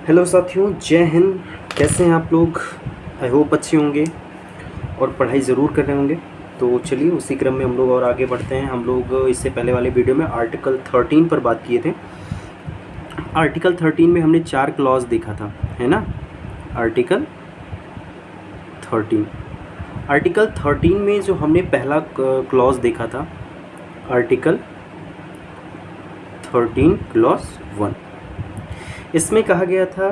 Hello साथियों, जय हिंद। कैसे हैं आप लोग? आई होप अच्छे होंगे और पढ़ाई ज़रूर कर रहे होंगे। तो चलिए उसी क्रम में हम लोग और आगे बढ़ते हैं। हम लोग इससे पहले वाले वीडियो में आर्टिकल 13 पर बात किए थे। आर्टिकल 13 में हमने 4 क्लॉज देखा था, है ना। आर्टिकल 13 में जो हमने पहला क्लॉज देखा था, आर्टिकल 13 क्लॉज 1, इसमें कहा गया था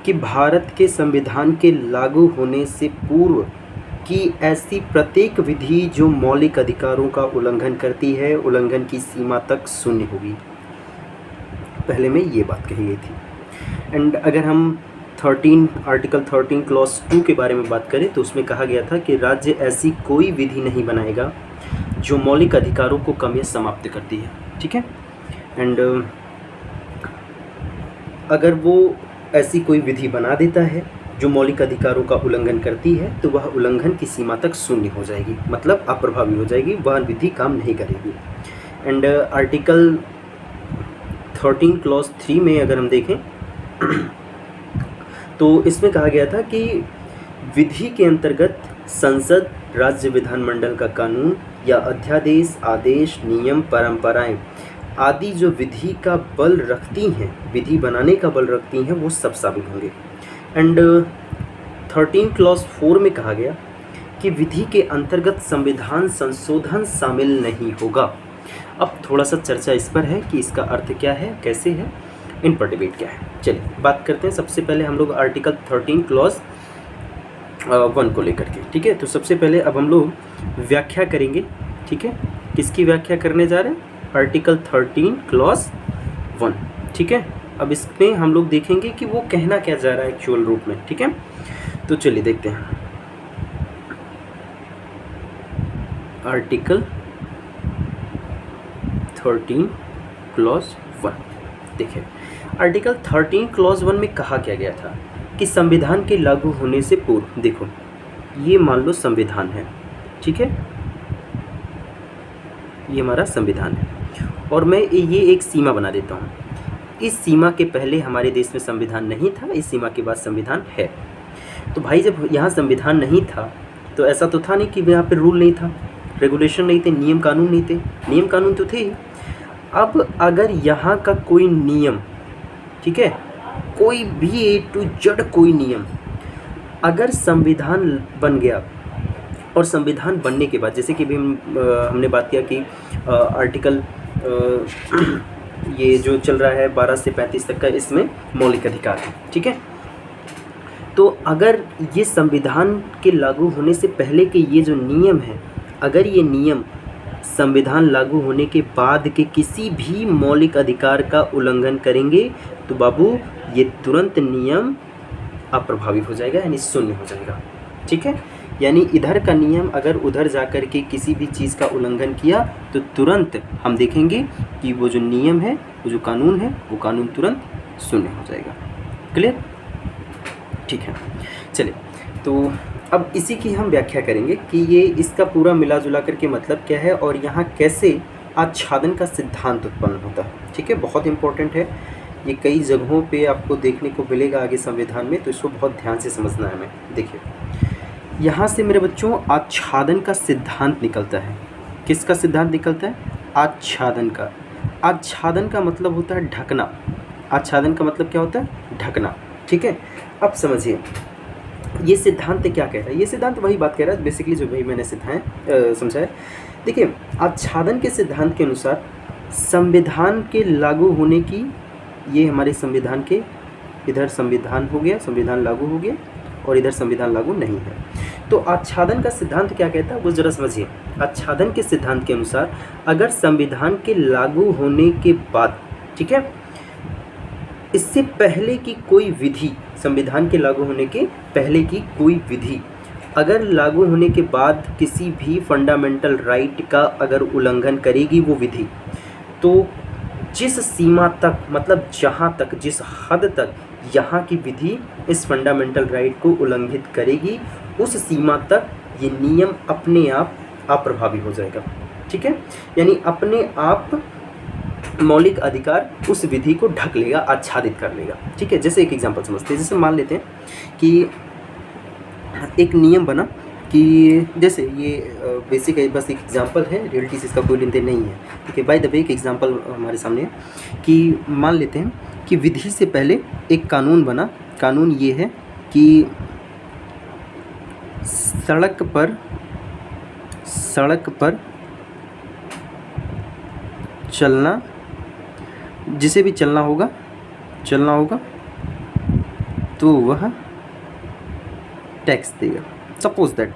कि भारत के संविधान के लागू होने से पूर्व की ऐसी प्रत्येक विधि जो मौलिक अधिकारों का उल्लंघन करती है, उल्लंघन की सीमा तक शून्य होगी। पहले में ये बात कही गई थी। एंड अगर हम आर्टिकल 13 क्लॉज 2 के बारे में बात करें तो उसमें कहा गया था कि राज्य ऐसी कोई विधि नहीं बनाएगा जो मौलिक अधिकारों को कम या समाप्त करती है। ठीक है। एंड अगर वो ऐसी कोई विधि बना देता है जो मौलिक अधिकारों का उल्लंघन करती है तो वह उल्लंघन की सीमा तक शून्य हो जाएगी, मतलब अप्रभावी हो जाएगी, वह विधि काम नहीं करेगी। एंड आर्टिकल 13 क्लॉज 3 में अगर हम देखें तो इसमें कहा गया था कि विधि के अंतर्गत संसद, राज्य विधानमंडल का कानून या अध्यादेश, आदेश, नियम, परंपराएं आदि जो विधि का बल रखती हैं, विधि बनाने का बल रखती हैं, वो सब शामिल होंगे। एंड 13 क्लॉज 4 में कहा गया कि विधि के अंतर्गत संविधान संशोधन शामिल नहीं होगा। अब थोड़ा सा चर्चा इस पर है कि इसका अर्थ क्या है, कैसे है, इन पर डिबेट क्या है। चलिए बात करते हैं। सबसे पहले हम लोग आर्टिकल 13 क्लॉज 1 को लेकर के, ठीक है। तो सबसे पहले अब हम लोग व्याख्या करेंगे, ठीक है। किसकी व्याख्या करने जा रहे हैं? आर्टिकल 13 क्लॉज 1, ठीक है। अब इसमें हम लोग देखेंगे कि वो कहना क्या जा रहा है एक्चुअल रूप में, ठीक है। तो चलिए देखते हैं आर्टिकल 13 क्लॉज 1। देखिए आर्टिकल 13 क्लॉज 1 में कहा क्या गया था कि संविधान के लागू होने से पूर्व, देखो ये मान लो संविधान है, ठीक है, ये हमारा संविधान है और मैं ये एक सीमा बना देता हूँ। इस सीमा के पहले हमारे देश में संविधान नहीं था, इस सीमा के बाद संविधान है। तो भाई जब यहाँ संविधान नहीं था तो ऐसा तो था नहीं कि यहाँ पे रूल नहीं था, रेगुलेशन नहीं थे, नियम कानून नहीं थे। नियम कानून तो थे ही। अब अगर यहाँ का कोई नियम, ठीक है, कोई भी ए टू जेड कोई नियम अगर संविधान बन गया और संविधान बनने के बाद, जैसे कि भी हमने बात किया कि आर्टिकल ये जो चल रहा है 12 से 35 तक का, इसमें मौलिक अधिकार है, ठीक है। तो अगर ये संविधान के लागू होने से पहले के ये जो नियम है, अगर ये नियम संविधान लागू होने के बाद के किसी भी मौलिक अधिकार का उल्लंघन करेंगे तो बाबू ये तुरंत नियम अप्रभावी हो जाएगा, यानी शून्य हो जाएगा, ठीक है। यानी इधर का नियम अगर उधर जाकर के किसी भी चीज़ का उल्लंघन किया तो तुरंत हम देखेंगे कि वो जो नियम है, वो जो कानून है, वो कानून तुरंत शून्य हो जाएगा। क्लियर? ठीक है। चलिए तो अब इसी की हम व्याख्या करेंगे कि ये इसका पूरा मिला जुला करके मतलब क्या है और यहाँ कैसे आच्छादन का सिद्धांत उत्पन्न होता है, ठीक है। बहुत इंपॉर्टेंट है ये, कई जगहों पे आपको देखने को मिलेगा आगे संविधान में, तो इसको बहुत ध्यान से समझना है हमें। देखिए यहाँ से मेरे बच्चों आच्छादन का सिद्धांत निकलता है। किसका सिद्धांत निकलता है? आच्छादन का। आच्छादन का मतलब होता है ढकना। आच्छादन का मतलब क्या होता है? ढकना, ठीक है। अब समझिए ये सिद्धांत क्या कह रहा है। ये सिद्धांत वही बात कह रहा है बेसिकली जो भाई मैंने समझाया। देखिए आच्छादन के सिद्धांत के अनुसार संविधान के लागू होने की, ये हमारे संविधान के, इधर संविधान हो गया, संविधान लागू हो गया और इधर संविधान लागू नहीं है। तो आच्छादन का सिद्धांत क्या कहता है वो जरा समझिए। आच्छादन के सिद्धांत के अनुसार अगर संविधान के लागू होने के बाद, ठीक है, इससे पहले की कोई विधि, संविधान के लागू होने के पहले की कोई विधि अगर लागू होने के बाद किसी भी फंडामेंटल राइट का अगर उल्लंघन करेगी वो विधि, तो जिस सीमा तक, मतलब जहाँ तक, जिस हद तक यहाँ की विधि इस फंडामेंटल राइट को उल्लंघित करेगी, उस सीमा तक ये नियम अपने आप अप्रभावी हो जाएगा, ठीक है। यानी अपने आप मौलिक अधिकार उस विधि को ढक लेगा, आच्छादित कर लेगा। ठीक है, जैसे एक एग्जांपल समझते हैं। जैसे मान लेते हैं कि एक नियम बना कि जैसे ये बेसिक है, बस एक एग्जांपल है, रियलिटी से इसका कोई लेन देन नहीं है। ठीक है, बाय द वे एक एग्जांपल हमारे सामने है कि मान लेते हैं कि विधि से पहले एक कानून बना। कानून ये है कि सड़क पर चलना, जिसे भी चलना होगा तो वह टैक्स देगा। सपोज दैट,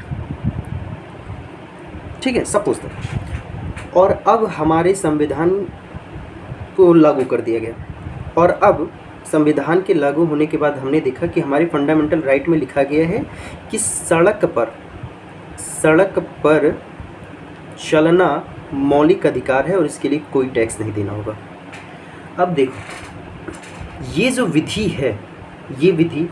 ठीक है, सपोज दैट। और अब हमारे संविधान को लागू कर दिया गया, और अब संविधान के लागू होने के बाद हमने देखा कि हमारे फंडामेंटल राइट में लिखा गया है कि सड़क पर चलना मौलिक अधिकार है और इसके लिए कोई टैक्स नहीं देना होगा। अब देखो, ये जो विधि है, ये विधि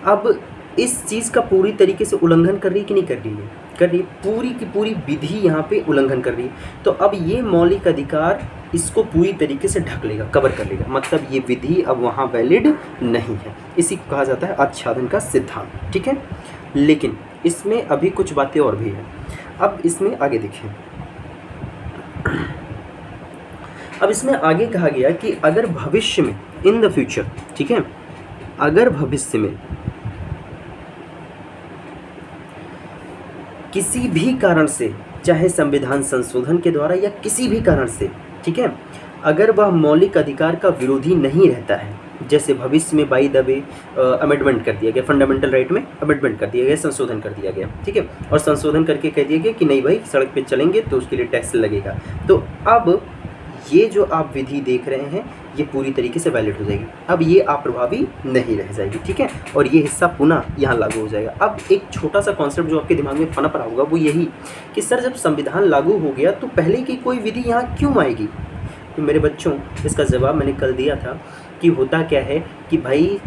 अब इस चीज़ का पूरी तरीके से उल्लंघन कर रही है कि नहीं कर रही है? कर रही है। पूरी की पूरी विधि यहाँ पे उल्लंघन कर रही है। तो अब ये मौलिक अधिकार इसको पूरी तरीके से ढक लेगा, कवर कर लेगा। मतलब ये विधि अब वहाँ वैलिड नहीं है। इसी को कहा जाता है आच्छादन का सिद्धांत। ठीक है, लेकिन इसमें अभी कुछ बातें और भी हैं। अब इसमें आगे देखें। अब इसमें आगे कहा गया कि अगर भविष्य में, इन द फ्यूचर, ठीक है, अगर भविष्य में किसी भी कारण से, चाहे संविधान संशोधन के द्वारा या किसी भी कारण से, ठीक है, अगर वह मौलिक अधिकार का विरोधी नहीं रहता है, जैसे भविष्य में बाई द वे अमेंडमेंट कर दिया गया, फंडामेंटल राइट में अमेंडमेंट कर दिया गया, संशोधन कर दिया गया, ठीक है, और संशोधन करके कह दिया गया कि नहीं भाई सड़क पे चलेंगे तो उसके लिए टैक्स लगेगा, तो अब ये जो आप विधि देख रहे हैं ये पूरी तरीके से वैलिड हो जाएगी। अब ये अप्रभावी नहीं रह जाएगी, ठीक है, और ये हिस्सा पुनः यहाँ लागू हो जाएगा। अब एक छोटा सा कॉन्सेप्ट जो आपके दिमाग में पनप रहा होगा वो यही कि सर जब संविधान लागू हो गया तो पहले की कोई विधि यहाँ क्यों आएगी? तो मेरे बच्चों, इसका जवाब मैंने कल दिया था कि होता क्या है कि भाई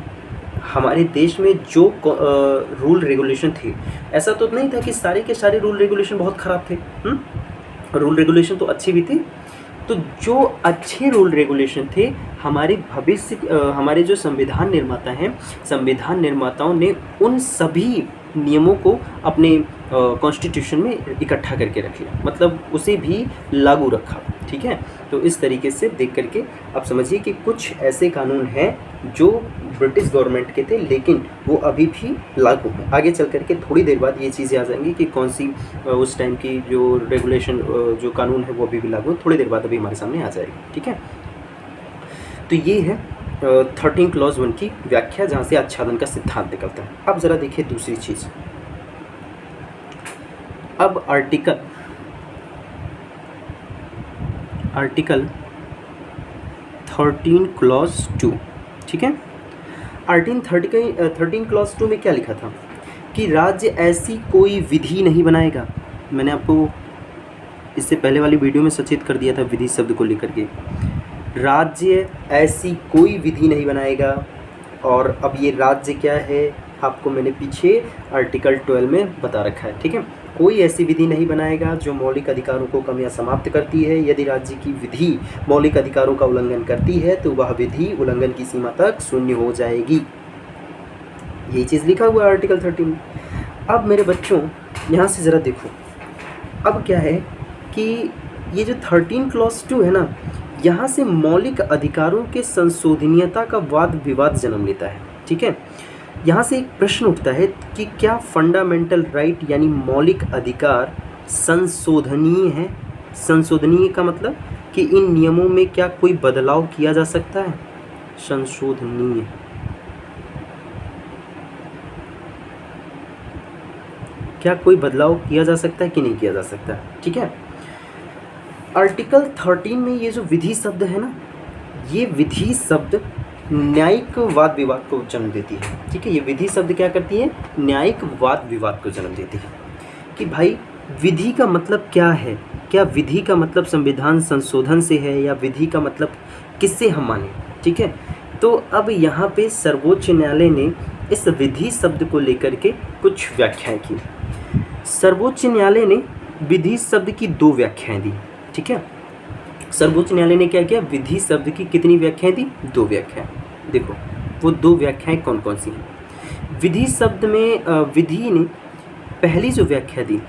हमारे देश में जो रूल रेगुलेशन थे, ऐसा तो नहीं था कि सारे के सारे रूल रेगुलेशन बहुत ख़राब थे। रूल रेगुलेशन तो अच्छे भी थे। तो जो अच्छे रूल रेगुलेशन थे, हमारे हमारे जो संविधान निर्माता हैं, संविधान निर्माताओं ने उन सभी नियमों को अपने कॉन्स्टिट्यूशन में इकट्ठा करके रख लिया, मतलब उसे भी लागू रखा, ठीक है। तो इस तरीके से देख करके आप समझिए कि कुछ ऐसे कानून हैं जो ब्रिटिश गवर्नमेंट के थे लेकिन वो अभी भी लागू हैं। आगे चल करके थोड़ी देर बाद ये चीज़ें आ जाएंगी कि कौन सी उस टाइम की जो रेगुलेशन जो कानून है वो अभी भी लागू है, थोड़ी देर बाद अभी हमारे सामने आ जाएगी, ठीक है। तो ये है 13 क्लॉज 1 की व्याख्या, जहाँ से आच्छादन का सिद्धांत निकलता है। अब ज़रा देखिए दूसरी चीज़। अब आर्टिकल 13 क्लॉज 2, ठीक है। 13 क्लॉज 2 में क्या लिखा था कि राज्य ऐसी कोई विधि नहीं बनाएगा। मैंने आपको इससे पहले वाली वीडियो में सचेत कर दिया था विधि शब्द को लेकर के। राज्य ऐसी कोई विधि नहीं बनाएगा, और अब ये राज्य क्या है आपको मैंने पीछे आर्टिकल 12 में बता रखा है, ठीक है। कोई ऐसी विधि नहीं बनाएगा जो मौलिक अधिकारों को कम या समाप्त करती है। यदि राज्य की विधि मौलिक अधिकारों का उल्लंघन करती है तो वह विधि उल्लंघन की सीमा तक शून्य हो जाएगी। यही चीज़ लिखा हुआ है आर्टिकल 13 में। अब मेरे बच्चों यहाँ से ज़रा देखो, अब क्या है कि ये जो 13 क्लॉज 2 है ना, यहाँ से मौलिक अधिकारों के संशोधनीयता का वाद विवाद जन्म लेता है, ठीक है। यहाँ से एक प्रश्न उठता है कि क्या फंडामेंटल राइट यानी मौलिक अधिकार संशोधनीय है? संशोधनीय का मतलब कि इन नियमों में क्या कोई बदलाव किया जा सकता है? संशोधनीय, क्या कोई बदलाव किया जा सकता है कि नहीं किया जा सकता, ठीक है। आर्टिकल 13 में ये जो विधि शब्द है ना, ये विधि शब्द न्यायिक वाद विवाद को जन्म देती है, ठीक है। ये विधि शब्द क्या करती है? न्यायिक वाद विवाद को जन्म देती है कि भाई विधि का मतलब क्या है? क्या विधि का मतलब संविधान संशोधन से है या विधि का मतलब किससे हम माने, ठीक है। तो अब यहाँ पे सर्वोच्च न्यायालय ने इस विधि शब्द को लेकर के कुछ व्याख्याएं की। सर्वोच्च न्यायालय ने विधि शब्द की 2 व्याख्याएं दी, ठीक है। सर्वोच्च न्यायालय ने क्या किया, विधि शब्द की कितनी व्याख्याएं दी, 2 व्याख्याएं। देखो वो 2 व्याख्याएं कौन कौन सी हैं। विधि शब्द में विधि ने पहली जो व्याख्या दी,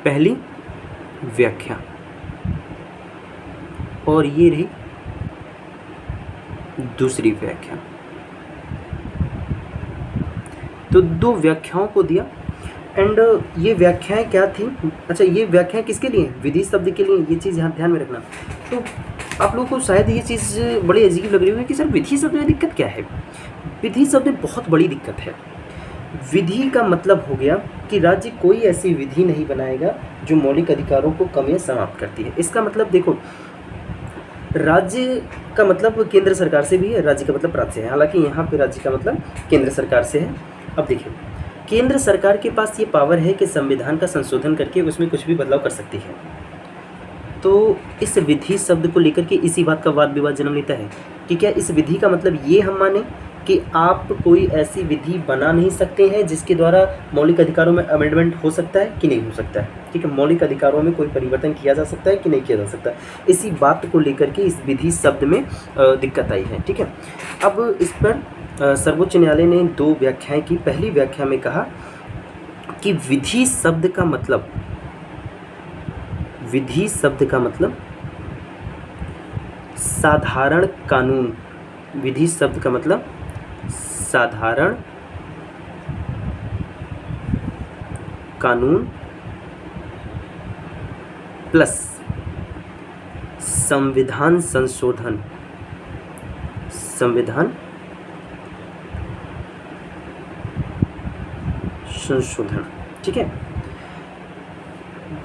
पहली व्याख्या, और ये रही दूसरी व्याख्या। तो 2 व्याख्याओं को दिया। एंड ये व्याख्याएं क्या थी, अच्छा ये व्याख्याएं किसके लिए, विधि शब्द के लिए, ये चीज़ यहाँ ध्यान में रखना। तो आप लोगों को शायद ये चीज़ बड़ी अजीब लग रही होगी कि सर विधि शब्द में दिक्कत क्या है। विधि शब्द में बहुत बड़ी दिक्कत है। विधि का मतलब हो गया कि राज्य कोई ऐसी विधि नहीं बनाएगा जो मौलिक अधिकारों को कम या समाप्त करती है। इसका मतलब देखो, राज्य का मतलब केंद्र सरकार से भी है, राज्य का मतलब प्रांत से है। हालांकि यहाँ पे राज्य का मतलब केंद्र सरकार से है। अब देखिए, केंद्र सरकार के पास ये पावर है कि संविधान का संशोधन करके उसमें कुछ भी बदलाव कर सकती है। तो इस विधि शब्द को लेकर के इसी बात का वाद विवाद जन्म लेता है कि क्या इस विधि का मतलब ये हम माने कि आप कोई ऐसी विधि बना नहीं सकते हैं जिसके द्वारा मौलिक अधिकारों में अमेंडमेंट हो सकता है कि नहीं हो सकता है। ठीक है, मौलिक अधिकारों में कोई परिवर्तन किया जा सकता है कि नहीं किया जा सकता। इसी बात को लेकर के इस विधि शब्द में दिक्कत आई है। ठीक है, अब इस पर सर्वोच्च न्यायालय ने 2 व्याख्याएं की। पहली व्याख्या में कहा कि विधि शब्द का मतलब, विधि शब्द का मतलब साधारण कानून, विधि शब्द का मतलब साधारण कानून प्लस संविधान संशोधन, संविधान संशोधन। ठीक है,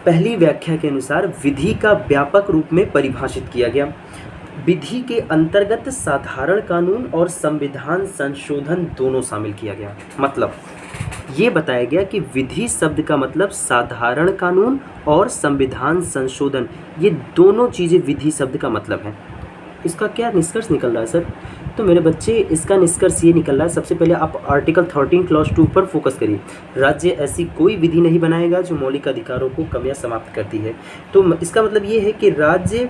पहली व्याख्या के अनुसार विधि का व्यापक रूप में परिभाषित किया गया। विधि के अंतर्गत साधारण कानून और संविधान संशोधन दोनों शामिल किया गया। मतलब ये बताया गया कि विधि शब्द का मतलब साधारण कानून और संविधान संशोधन, ये दोनों चीज़ें विधि शब्द का मतलब है। इसका क्या निष्कर्ष निकल रहा है सर? तो मेरे बच्चे, इसका निष्कर्ष ये निकल रहा है, सबसे पहले आप आर्टिकल 13 क्लॉज 2 पर फोकस करिए। राज्य ऐसी कोई विधि नहीं बनाएगा जो मौलिक अधिकारों को कम या समाप्त करती है। तो इसका मतलब ये है कि राज्य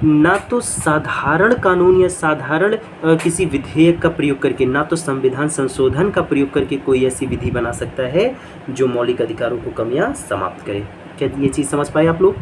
ना तो साधारण कानून या साधारण किसी विधेयक का प्रयोग करके, ना तो संविधान संशोधन का प्रयोग करके कोई ऐसी विधि बना सकता है जो मौलिक अधिकारों को कम या समाप्त करे। क्या ये चीज़ समझ पाए आप लोग?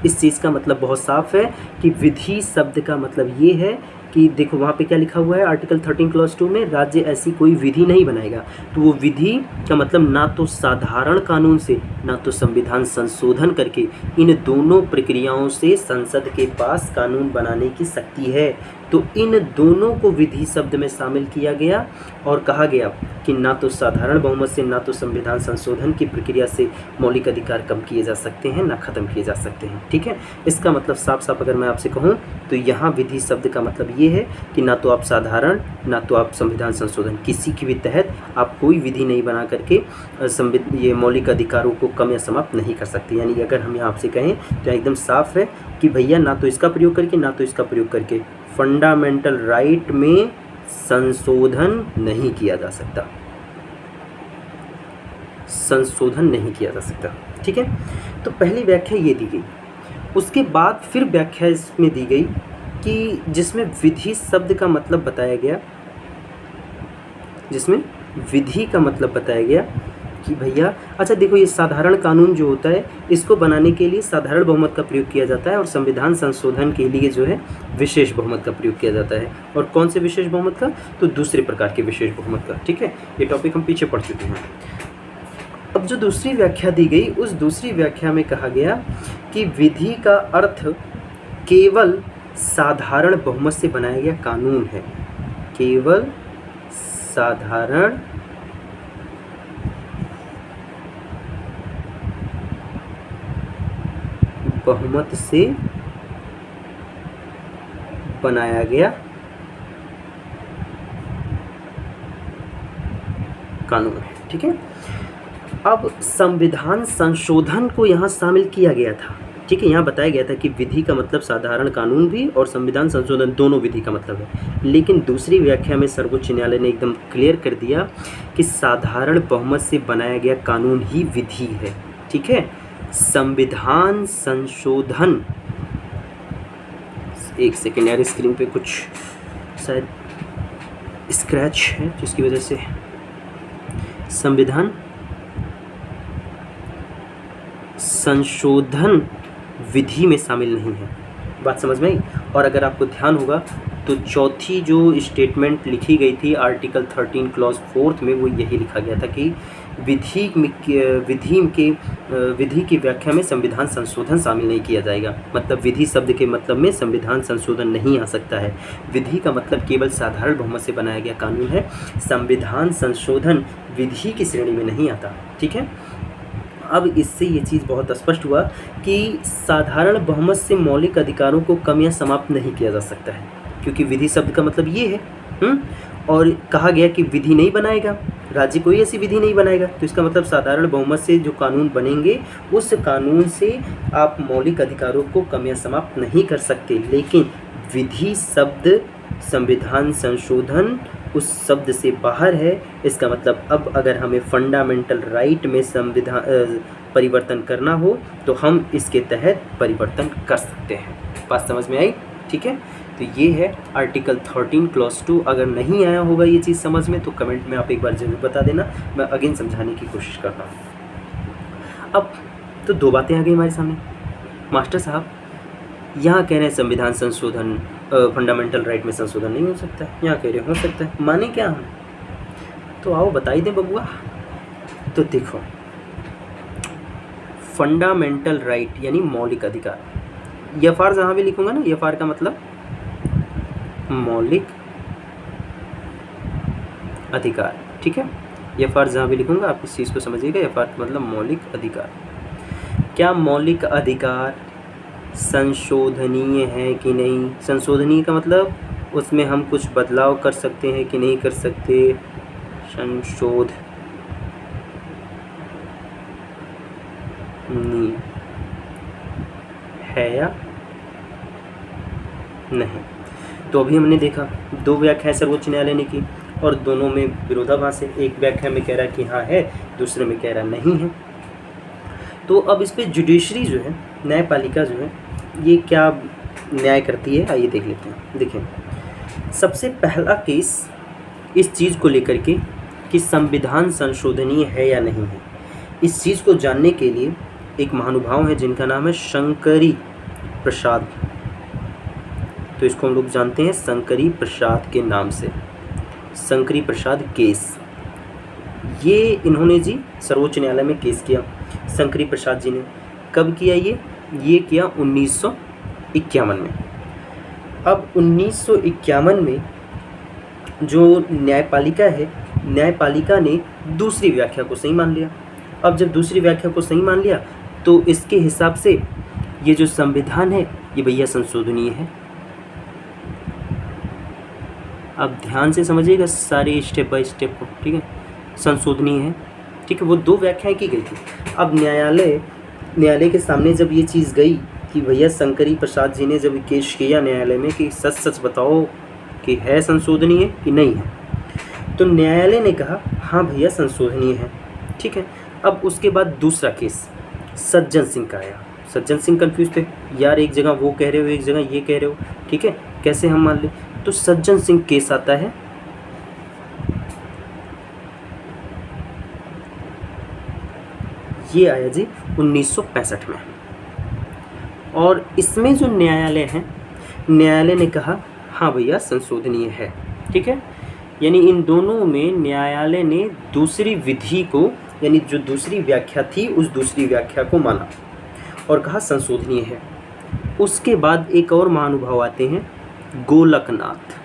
इस चीज़ का मतलब बहुत साफ है कि विधि शब्द का मतलब ये है कि देखो वहाँ पे क्या लिखा हुआ है आर्टिकल 13 क्लॉज 2 में, राज्य ऐसी कोई विधि नहीं बनाएगा। तो वो विधि का मतलब ना तो साधारण कानून से ना तो संविधान संशोधन करके, इन दोनों प्रक्रियाओं से संसद के पास कानून बनाने की शक्ति है। तो इन दोनों को विधि शब्द में शामिल किया गया और कहा गया कि ना तो साधारण बहुमत से ना तो संविधान संशोधन की प्रक्रिया से मौलिक अधिकार कम किए जा सकते हैं ना ख़त्म किए जा सकते हैं। ठीक है, इसका मतलब साफ साफ अगर मैं आपसे कहूँ तो यहाँ विधि शब्द का मतलब ये है कि ना तो आप साधारण ना तो आप संविधान संशोधन, किसी की भी तहत आप कोई विधि नहीं बना करके ये मौलिक अधिकारों को कम या समाप्त नहीं कर सकते। यानी अगर हम यहाँ आपसे कहें तो एकदम साफ है कि भैया ना तो इसका प्रयोग करके ना तो इसका प्रयोग करके फंडामेंटल राइट में संशोधन नहीं किया जा सकता, संशोधन नहीं किया जा सकता। ठीक है, तो पहली व्याख्या ये दी गई। उसके बाद फिर व्याख्या इसमें दी गई कि जिसमें विधि शब्द का मतलब बताया गया, जिसमें विधि का मतलब बताया गया कि भैया अच्छा देखो, ये साधारण कानून जो होता है इसको बनाने के लिए साधारण बहुमत का प्रयोग किया जाता है और संविधान संशोधन के लिए जो है विशेष बहुमत का प्रयोग किया जाता है। और कौन से विशेष बहुमत का? तो दूसरे प्रकार के विशेष बहुमत का। ठीक है, ये टॉपिक हम पीछे पढ़ चुके हैं। अब जो दूसरी व्याख्या दी गई, उस दूसरी व्याख्या में कहा गया कि विधि का अर्थ केवल साधारण बहुमत से बनाया गया कानून है, केवल साधारण बहुमत से बनाया गया कानून है। ठीक है, अब संविधान संशोधन को यहाँ शामिल किया गया था। ठीक है, यहाँ बताया गया था कि विधि का मतलब साधारण कानून भी और संविधान संशोधन दोनों विधि का मतलब है। लेकिन दूसरी व्याख्या में सर्वोच्च न्यायालय ने एकदम क्लियर कर दिया कि साधारण बहुमत से बनाया गया कानून ही विधि है। ठीक है। संविधान संशोधन, एक सेकेंड यार, स्क्रीन पे कुछ शायद स्क्रैच है जिसकी वजह से संविधान संशोधन विधि में शामिल नहीं है। बात समझ में आई। और अगर आपको ध्यान होगा तो चौथी जो स्टेटमेंट लिखी गई थी आर्टिकल 13 क्लॉज 4 में, वो यही लिखा गया था कि विधि की व्याख्या में संविधान संशोधन शामिल नहीं किया जाएगा। मतलब विधि शब्द के मतलब में संविधान संशोधन नहीं आ सकता है। विधि का मतलब केवल साधारण बहुमत से बनाया गया कानून है। संविधान संशोधन विधि की श्रेणी में नहीं आता। ठीक है। अब इससे ये चीज़ बहुत स्पष्ट हुआ कि साधारण बहुमत से मौलिक अधिकारों को कम या समाप्त नहीं किया जा सकता है, क्योंकि विधि शब्द का मतलब ये है। और कहा गया कि विधि नहीं बनाएगा, राज्य कोई ऐसी विधि नहीं बनाएगा, तो इसका मतलब साधारण बहुमत से जो कानून बनेंगे उस कानून से आप मौलिक अधिकारों को कम या समाप्त नहीं कर सकते। लेकिन विधि शब्द संविधान संशोधन उस शब्द से बाहर है। इसका मतलब अब अगर हमें फंडामेंटल राइट में संविधान परिवर्तन करना हो तो हम इसके तहत परिवर्तन कर सकते हैं। बात समझ में आई? ठीक है। तो ये है आर्टिकल 13 क्लॉज 2। अगर नहीं आया होगा ये चीज़ समझ में तो कमेंट में आप एक बार ज़रूर बता देना, मैं अगेन समझाने की कोशिश करता हूँ। अब तो दो बातें आ गई हमारे सामने। मास्टर साहब यहाँ कह रहे हैं संविधान संशोधन फंडामेंटल राइट में संशोधन नहीं हो सकता है, यहाँ कह रहे हो सकता है, माने क्या हम? तो आओ बता ही दें बबुआ। तो देखो, फंडामेंटल राइट यानी मौलिक अधिकार, यफआर जहाँ भी लिखूंगा ना, यफआर का मतलब मौलिक अधिकार। ठीक है। यफआर जहाँ भी लिखूंगा आप इस चीज़ को समझिएगा, यफआर का मतलब मौलिक अधिकार। क्या मौलिक अधिकार संशोधनीय है कि नहीं? संशोधनीय का मतलब उसमें हम कुछ बदलाव कर सकते हैं कि नहीं कर सकते? संशोधनीय है या नहीं? तो अभी हमने देखा दो व्याख्याएं सर्वोच्च न्यायालय ने की और दोनों में विरोधाभास है। एक व्याख्या में कह रहा है कि हाँ है, दूसरे में कह रहा नहीं है। तो अब इस पे जुडिशरी जो है, न्यायपालिका जो है, ये क्या न्याय करती है आइए देख लेते हैं। देखें, सबसे पहला केस इस चीज़ को लेकर के कि संविधान संशोधनीय है या नहीं है, इस चीज़ को जानने के लिए एक महानुभाव है जिनका नाम है शंकरी प्रसाद। तो इसको हम लोग जानते हैं शंकरी प्रसाद के नाम से, शंकरी प्रसाद केस। ये इन्होंने जी सर्वोच्च न्यायालय में केस किया। शंकरी प्रसाद जी ने कब किया ये किया 1951 में। अब 1951 में जो न्यायपालिका है, न्यायपालिका ने दूसरी व्याख्या को सही मान लिया। अब जब दूसरी व्याख्या को सही मान लिया तो इसके हिसाब से ये जो संविधान है ये भैया संशोधनीय है। अब ध्यान से समझिएगा सारे स्टेप बाय स्टेप को, ठीक है। संशोधनीय है, ठीक है। वो दो व्याख्याएं की गई थी। अब न्यायालय के सामने जब ये चीज़ गई कि भैया शंकरी प्रसाद जी ने जब केस किया न्यायालय में कि सच सच बताओ कि है संशोधनीय कि नहीं है, तो न्यायालय ने कहा हाँ भैया संशोधनीय है, ठीक है। अब उसके बाद दूसरा केस सज्जन सिंह का आया। सज्जन सिंह कंफ्यूज थे यार, एक जगह वो कह रहे हो एक जगह ये कह रहे हो, ठीक है, कैसे हम मान लें? तो सज्जन सिंह केस आता है ये आया जी 1965 में। और इसमें जो न्यायालय है, न्यायालय ने कहा हाँ भैया संशोधनीय है, ठीक है। यानी इन दोनों में न्यायालय ने दूसरी विधि को, यानी जो दूसरी व्याख्या थी उस दूसरी व्याख्या को माना और कहा संशोधनीय है। उसके बाद एक और महानुभाव आते हैं गोलकनाथ।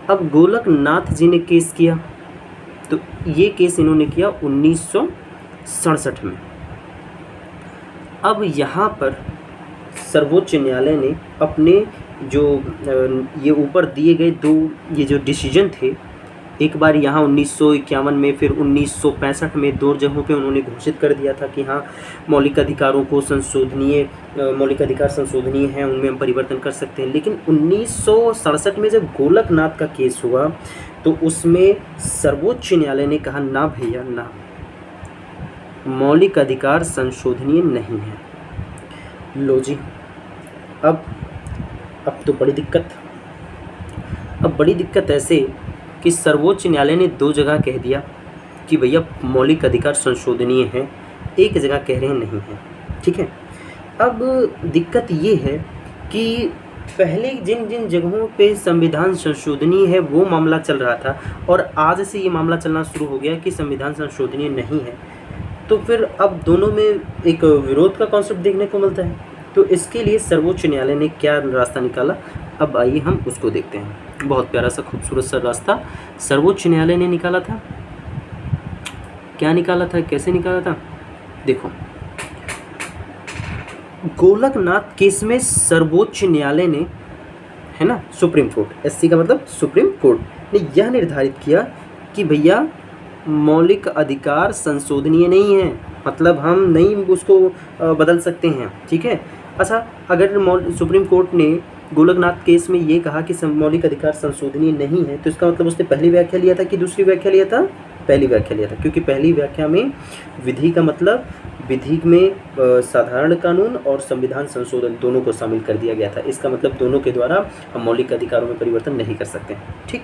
अब गोलकनाथ जी ने केस किया, तो ये केस इन्होंने किया 1967 में। अब यहाँ पर सर्वोच्च न्यायालय ने अपने जो ये ऊपर दिए गए दो ये जो डिसीजन थे, एक बार यहाँ 1951 में, फिर 1965 में 2 जगहों पे उन्होंने घोषित कर दिया था कि हाँ मौलिक अधिकारों को मौलिक अधिकार संशोधनीय हैं, उनमें हम परिवर्तन कर सकते हैं। लेकिन 1967 में जब गोलकनाथ का केस हुआ तो उसमें सर्वोच्च न्यायालय ने कहा ना भैया ना, मौलिक अधिकार संशोधनीय नहीं है। लो जी, अब तो बड़ी दिक्कत ऐसे कि सर्वोच्च न्यायालय ने 2 जगह कह दिया कि भैया मौलिक अधिकार संशोधनीय हैं, एक जगह कह रहे हैं नहीं है। ठीक है, अब दिक्कत ये है कि पहले जिन जगहों पे संविधान संशोधनीय है वो मामला चल रहा था, और आज से ये मामला चलना शुरू हो गया कि संविधान संशोधनीय नहीं है, तो फिर अब दोनों में एक विरोध का कॉन्सेप्ट देखने को मिलता है। तो इसके लिए सर्वोच्च न्यायालय ने क्या रास्ता निकाला, अब आइए हम उसको देखते हैं। बहुत प्यारा सा खूबसूरत सा रास्ता सर्वोच्च न्यायालय ने निकाला था। क्या निकाला था, कैसे निकाला था, देखो। गोलकनाथ केस में सर्वोच्च न्यायालय ने, है ना, सुप्रीम कोर्ट, एससी का मतलब सुप्रीम कोर्ट ने यह निर्धारित किया कि भैया मौलिक अधिकार संशोधनीय नहीं है, मतलब हम नहीं उसको बदल सकते हैं। ठीक है, अच्छा, अगर सुप्रीम कोर्ट ने गोलकनाथ केस में ये कहा कि मौलिक अधिकार संशोधनीय नहीं है, तो इसका मतलब उसने पहली व्याख्या लिया था कि दूसरी व्याख्या लिया था, पहली व्याख्या लिया था, क्योंकि पहली व्याख्या में विधि का मतलब विधि में साधारण कानून और संविधान संशोधन दोनों को शामिल कर दिया गया था। इसका मतलब दोनों के द्वारा हम मौलिक अधिकारों में परिवर्तन नहीं कर सकते। ठीक,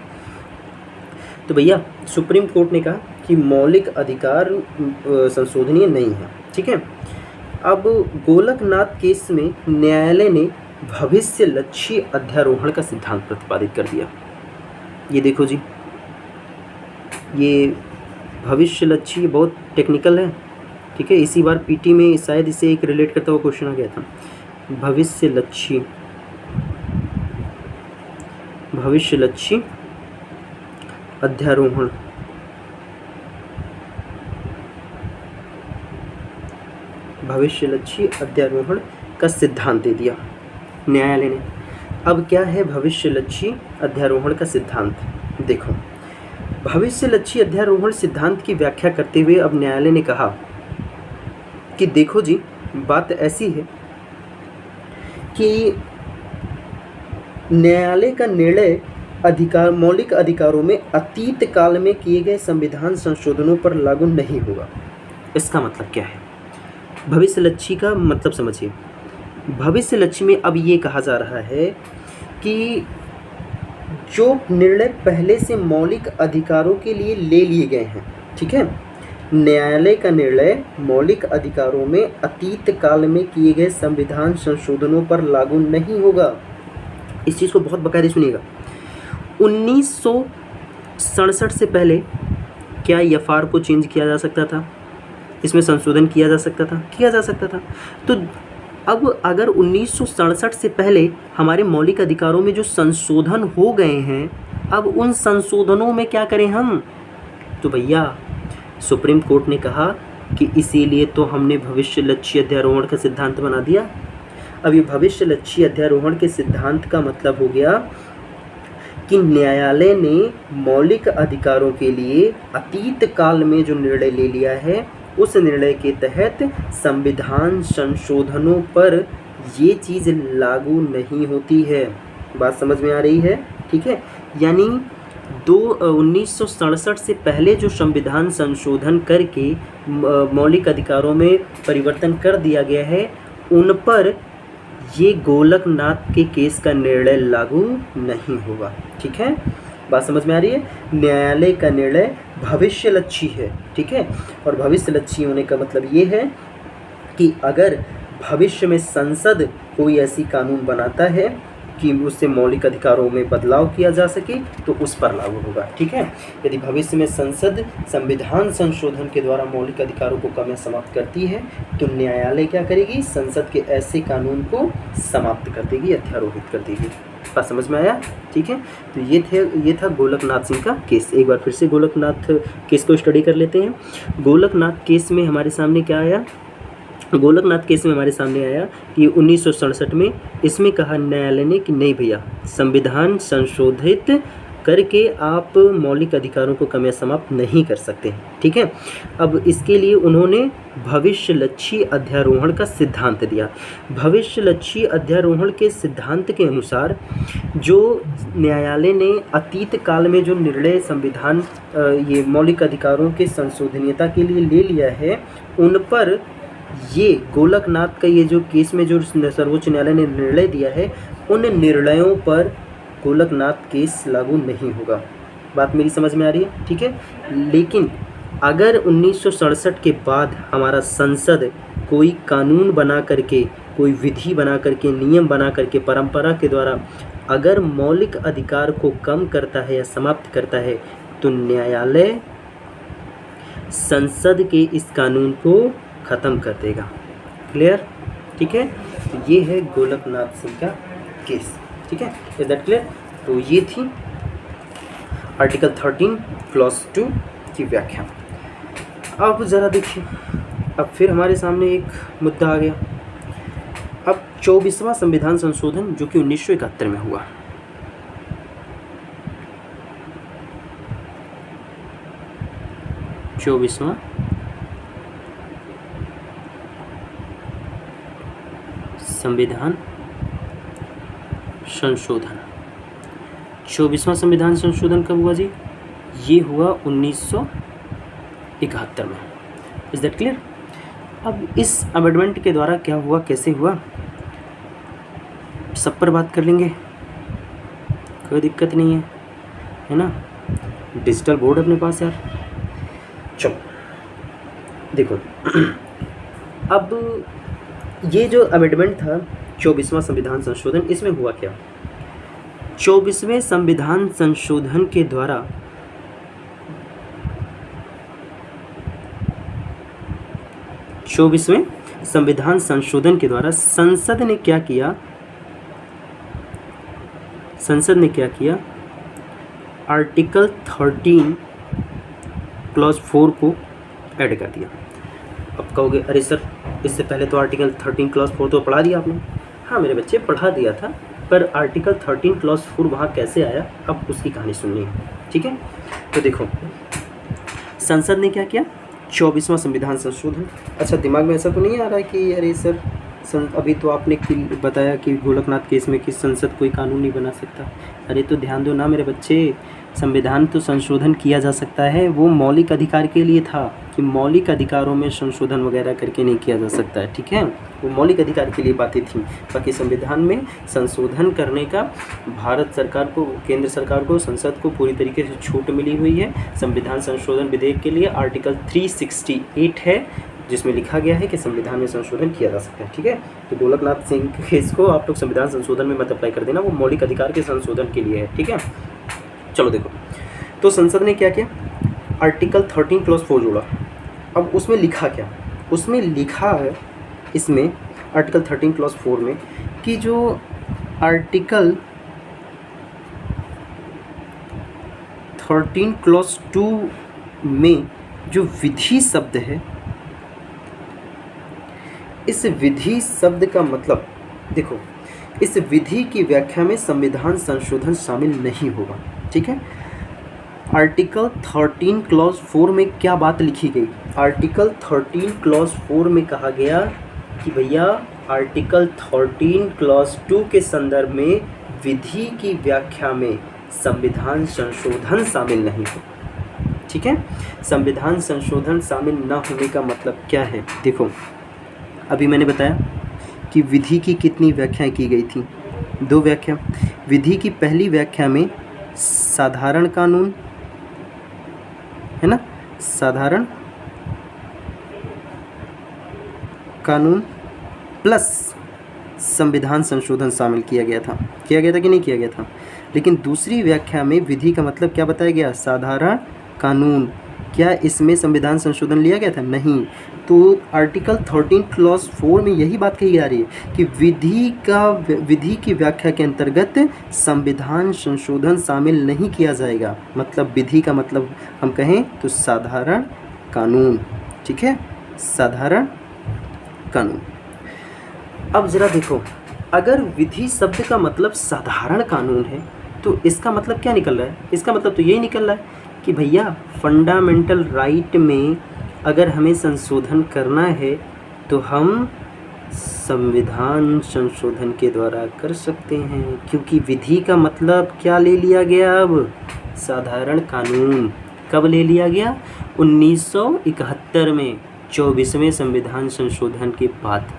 तो भैया सुप्रीम कोर्ट ने कहा कि मौलिक अधिकार संशोधनीय नहीं है। ठीक है, अब गोलकनाथ केस में न्यायालय ने भविष्य लक्ष्य अध्यारोहण का सिद्धांत प्रतिपादित कर दिया। ये देखो जी, ये भविष्य लक्ष्य बहुत टेक्निकल है। ठीक है, इसी बार पीटी में शायद इसे एक रिलेट करता हुआ क्वेश्चन आ गया था। भविष्य लक्ष्य अध्यारोहण, भविष्य लक्ष्य अध्यारोहण का सिद्धांत दे दिया न्यायालय ने। अब क्या है भविष्य लक्ष्य अध्यारोहण का सिद्धांत, देखो। भविष्य लक्ष्य अध्यारोहण सिद्धांत की व्याख्या करते हुए अब न्यायालय ने कहा कि देखो जी, बात ऐसी है कि न्यायालय का निर्णय मौलिक अधिकारों में अतीत काल में किए गए संविधान संशोधनों पर लागू नहीं होगा। इसका मतलब क्या है, भविष्य लक्ष्य का मतलब समझिए। भविष्य लक्ष्य में अब ये कहा जा रहा है कि जो निर्णय पहले से मौलिक अधिकारों के लिए ले लिए गए हैं, ठीक है, न्यायालय का निर्णय मौलिक अधिकारों में अतीत काल में किए गए संविधान संशोधनों पर लागू नहीं होगा। इस चीज़ को बहुत बाकायदे सुनिएगा। 1967 से पहले क्या एफआर को चेंज किया जा सकता था, इसमें संशोधन किया जा सकता था। तो अब अगर 1967 से पहले हमारे मौलिक अधिकारों में जो संशोधन हो गए हैं, अब उन संशोधनों में क्या करें हम, तो भैया सुप्रीम कोर्ट ने कहा कि इसीलिए तो हमने भविष्य लक्ष्य अध्यारोहण का सिद्धांत बना दिया। अब ये भविष्य लक्ष्य अध्यारोहण के सिद्धांत का मतलब हो गया कि न्यायालय ने मौलिक अधिकारों के लिए अतीत काल में जो निर्णय ले लिया है, उस निर्णय के तहत संविधान संशोधनों पर ये चीज़ लागू नहीं होती है। बात समझ में आ रही है? ठीक है, यानी 1967 से पहले जो संविधान संशोधन करके मौलिक अधिकारों में परिवर्तन कर दिया गया है, उन पर ये गोलकनाथ के केस का निर्णय लागू नहीं होगा। ठीक है, बात समझ में आ रही है? न्यायालय का निर्णय भविष्य लक्ष्य है। ठीक है, और भविष्य लक्ष्य होने का मतलब ये है कि अगर भविष्य में संसद कोई ऐसी कानून बनाता है कि उससे मौलिक अधिकारों में बदलाव किया जा सके, तो उस पर लागू होगा। ठीक है, यदि भविष्य में संसद संविधान संशोधन के द्वारा मौलिक अधिकारों को कम या समाप्त करती है, तो न्यायालय क्या करेगी, संसद के ऐसे कानून को समाप्त कर देगी, अध्यारोहित कर देगी। बात समझ में आया? ठीक है, तो ये था गोलकनाथ सिंह का केस। एक बार फिर से गोलकनाथ केस को स्टडी कर लेते हैं। गोलकनाथ केस में हमारे सामने क्या आया, गोलकनाथ केस में हमारे सामने आया कि 1967 में इसमें कहा न्यायालय ने कि नहीं भैया, संविधान संशोधित करके आप मौलिक अधिकारों को कम या समाप्त नहीं कर सकते हैं, ठीक है। अब इसके लिए उन्होंने भविष्यलक्षी अध्यारोहण का सिद्धांत दिया। भविष्यलक्षी अध्यारोहण के सिद्धांत के अनुसार जो न्यायालय ने अतीत काल में जो निर्णय संविधान ये मौलिक अधिकारों के संशोधनीयता के लिए ले लिया है, उन पर ये गोलकनाथ का ये जो केस में जो सर्वोच्च न्यायालय ने निर्णय दिया है, उन निर्णयों पर गोलकनाथ केस लागू नहीं होगा। बात मेरी समझ में आ रही है, ठीक है। लेकिन अगर 1967 के बाद हमारा संसद कोई कानून बना करके, कोई विधि बना करके, नियम बना करके, परंपरा के द्वारा अगर मौलिक अधिकार को कम करता है या समाप्त करता है, तो न्यायालय संसद के इस कानून को ख़त्म कर देगा। क्लियर, ठीक है। तो ये है गोलकनाथ सिंह का केस, ठीक है। Is that clear? तो ये थी आर्टिकल 13 क्लॉज 2 की व्याख्या। अब ज़रा देखिए, अब फिर हमारे सामने एक मुद्दा आ गया। अब 24वां संविधान संशोधन जो कि 1971 में हुआ। चौबीसवां संविधान संशोधन। 24वां संविधान संशोधन कब हुआ जी? ये हुआ 1971 में। Is that clear? अब इस अमेंडमेंट के द्वारा क्या हुआ, कैसे हुआ, सब पर बात कर लेंगे, कोई दिक्कत नहीं है ना। डिजिटल बोर्ड अपने पास यार। चलो देखो, अब ये जो अमेंडमेंट था 24वां संविधान संशोधन, इसमें हुआ क्या? 24वें संविधान संशोधन के द्वारा 24वें संविधान संशोधन के द्वारा संसद ने क्या किया? संसद ने क्या किया? आर्टिकल 13 क्लॉज 4 को ऐड कर दिया। अब कहोगे अरे सर, इससे पहले तो आर्टिकल 13 क्लॉज 4 तो पढ़ा दिया आपने। हाँ मेरे बच्चे, पढ़ा दिया था, पर आर्टिकल 13 क्लॉज 4 वहाँ कैसे आया, अब उसकी कहानी सुननी है, ठीक है। तो देखो, संसद ने क्या किया? 24वां संविधान संशोधन। अच्छा, दिमाग में ऐसा तो नहीं आ रहा है कि अरे सर, अभी तो आपने बताया कि गोलकनाथ केस में कि संसद कोई कानून नहीं बना सकता। अरे तो ध्यान दो ना मेरे बच्चे, संविधान तो संशोधन किया जा सकता है, वो मौलिक अधिकार के लिए था कि मौलिक अधिकारों में संशोधन वगैरह करके नहीं किया जा सकता है, ठीक है। वो मौलिक अधिकार के लिए बातें थी। बाकी संविधान में संशोधन करने का भारत सरकार को, केंद्र सरकार को, संसद को पूरी तरीके से छूट मिली हुई है। संविधान संशोधन विधेयक के लिए आर्टिकल 368 है, जिसमें लिखा गया है कि संविधान में संशोधन किया जा सकता है, ठीक है। तो गोलकनाथ सिंह केस को आप लोग संविधान संशोधन में मत अप्लाई कर देना, वो मौलिक अधिकार के संशोधन के लिए है, ठीक है। चलो देखो, तो संसद ने क्या किया? आर्टिकल 13 क्लॉज 4 जोड़ा। अब उसमें लिखा क्या? उसमें लिखा है, इसमें आर्टिकल 13 क्लॉज 4 में, कि जो आर्टिकल 13 क्लॉज 2 में जो विधि शब्द है, इस विधि शब्द का मतलब देखो, इस विधि की व्याख्या में संविधान संशोधन शामिल नहीं होगा, ठीक है। आर्टिकल 13 क्लॉज 4 में क्या बात लिखी गई? आर्टिकल 13 क्लॉज 4 में कहा गया कि भैया आर्टिकल 13 क्लॉज 2 के संदर्भ में विधि की व्याख्या में संविधान संशोधन शामिल नहीं हो, ठीक है। संविधान संशोधन शामिल न होने का मतलब क्या है? देखो, अभी मैंने बताया कि विधि की कितनी व्याख्याएं की गई थी? 2 व्याख्या। विधि की पहली व्याख्या में साधारण कानून है ना, साधारण कानून प्लस संविधान संशोधन शामिल किया गया था कि नहीं किया गया था? लेकिन दूसरी व्याख्या में विधि का मतलब क्या बताया गया? साधारण कानून। क्या इसमें संविधान संशोधन लिया गया था? नहीं। तो आर्टिकल 13 क्लॉज 4 में यही बात कही जा रही है कि विधि की व्याख्या के अंतर्गत संविधान संशोधन शामिल नहीं किया जाएगा। मतलब विधि का मतलब हम कहें तो साधारण कानून, ठीक है, साधारण कानून। अब ज़रा देखो, अगर विधि शब्द का मतलब साधारण कानून है, तो इसका मतलब क्या निकल रहा है? इसका मतलब तो यही निकल रहा है कि भैया फंडामेंटल राइट में अगर हमें संशोधन करना है तो हम संविधान संशोधन के द्वारा कर सकते हैं, क्योंकि विधि का मतलब क्या ले लिया गया? अब साधारण कानून कब ले लिया गया? 1971 में 24वें संविधान संशोधन के बाद।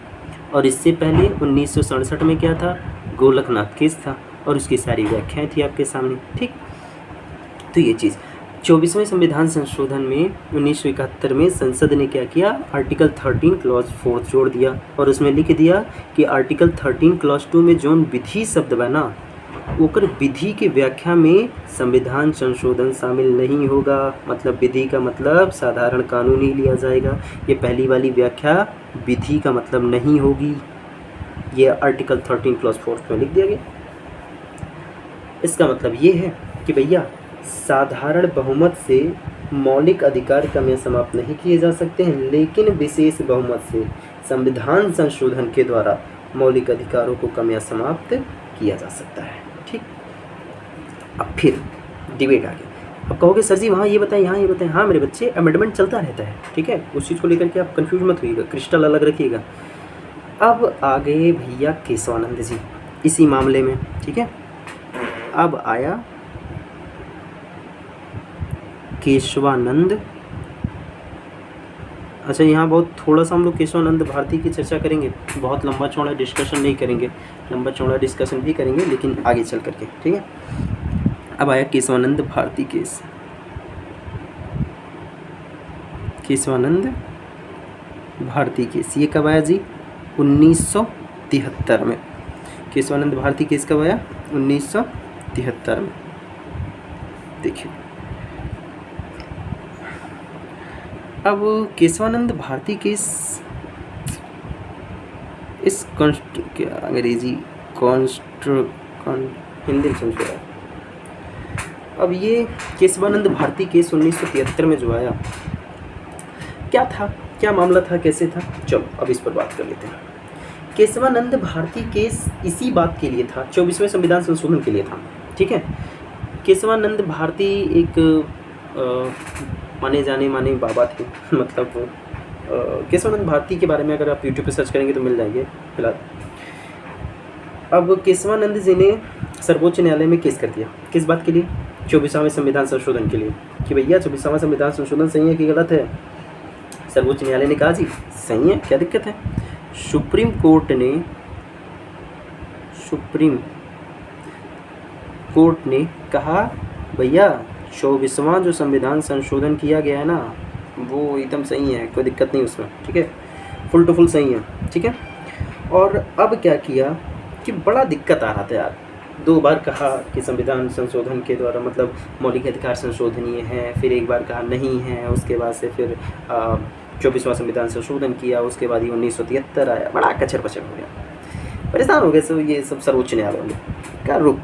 और इससे पहले 1967 में क्या था? गोलकनाथ केस था और उसकी सारी व्याख्याएं थी आपके सामने। ठीक, तो ये चीज़ 24वें संविधान संशोधन में 1971 में संसद ने क्या किया? आर्टिकल 13 क्लॉज 4 जोड़ दिया और उसमें लिख दिया कि आर्टिकल 13 क्लॉज 2 में जो विधि शब्द बना ओकर विधि की व्याख्या में संविधान संशोधन शामिल नहीं होगा। मतलब विधि का मतलब साधारण कानून ही लिया जाएगा। ये पहली वाली व्याख्या विधि का मतलब नहीं होगी। ये आर्टिकल 13 क्लॉज 4 में लिख दिया गया। इसका मतलब ये है कि भैया साधारण बहुमत से मौलिक अधिकार कमियां समाप्त नहीं किए जा सकते हैं, लेकिन विशेष बहुमत से संविधान संशोधन के द्वारा मौलिक अधिकारों को कमियां समाप्त किया जा सकता है। ठीक, अब फिर डिबेट आ गया। अब कहोगे सर जी वहाँ ये बताएं, यहाँ ये बताएं। हाँ मेरे बच्चे, अमेंडमेंट चलता रहता है, ठीक है, उस चीज़ को लेकर के आप कंफ्यूज मत होइएगा, क्रिस्टल अलग रखिएगा। अब आ गए भैया केशवानंद जी इसी मामले में, ठीक है। अब आया केशवानंद। अच्छा, यहाँ बहुत थोड़ा सा हम लोग केशवानंद भारती की चर्चा करेंगे, बहुत लंबा चौड़ा डिस्कशन नहीं करेंगे, लंबा चौड़ा डिस्कशन भी करेंगे लेकिन आगे चल करके, ठीक है। अब आया केशवानंद भारती केस। केशवानंद भारती केस ये कब आया जी? 1973 में। केशवानंद भारती केस कब आया? 1973 में। देखिए अब केशवानंद भारती केस इस अंग्रेजी हिंदी में समझो। अब ये केशवानंद भारती केस 1973 में जो आया, क्या था, क्या मामला था, कैसे था? चलो अब इस पर बात कर लेते हैं। केशवानंद भारती केस इसी बात के लिए था, 24वें संविधान संशोधन के लिए था, ठीक है। केशवानंद भारती एक माने जाने माने बाबा थे, मतलब केशवानंद भारती के बारे में अगर आप यूट्यूब पे सर्च करेंगे तो मिल जाएंगे फिलहाल। अब केशवानंद जी ने सर्वोच्च न्यायालय में केस कर दिया, किस बात के लिए? 24वें संविधान संशोधन के लिए, कि भैया 24वां संविधान संशोधन सही है कि गलत है? सर्वोच्च न्यायालय ने कहा जी सही है, क्या दिक्कत है? सुप्रीम कोर्ट ने कहा भैया 24वां जो संविधान संशोधन किया गया है ना वो एकदम सही है, कोई दिक्कत नहीं उसमें, ठीक है, फुल टू फुल सही है, ठीक है। और अब क्या किया कि बड़ा दिक्कत आ रहा था यार, 2 बार कहा कि संविधान संशोधन के द्वारा मतलब मौलिक अधिकार संशोधनीय है, फिर एक बार कहा नहीं है, उसके बाद से फिर 24वां संविधान संशोधन किया, उसके बाद ही 1973 आया, बड़ा कचर पचर हो गया, परेशान हो गए सब ये सब सर्वोच्च न्यायालय ने क्या रुक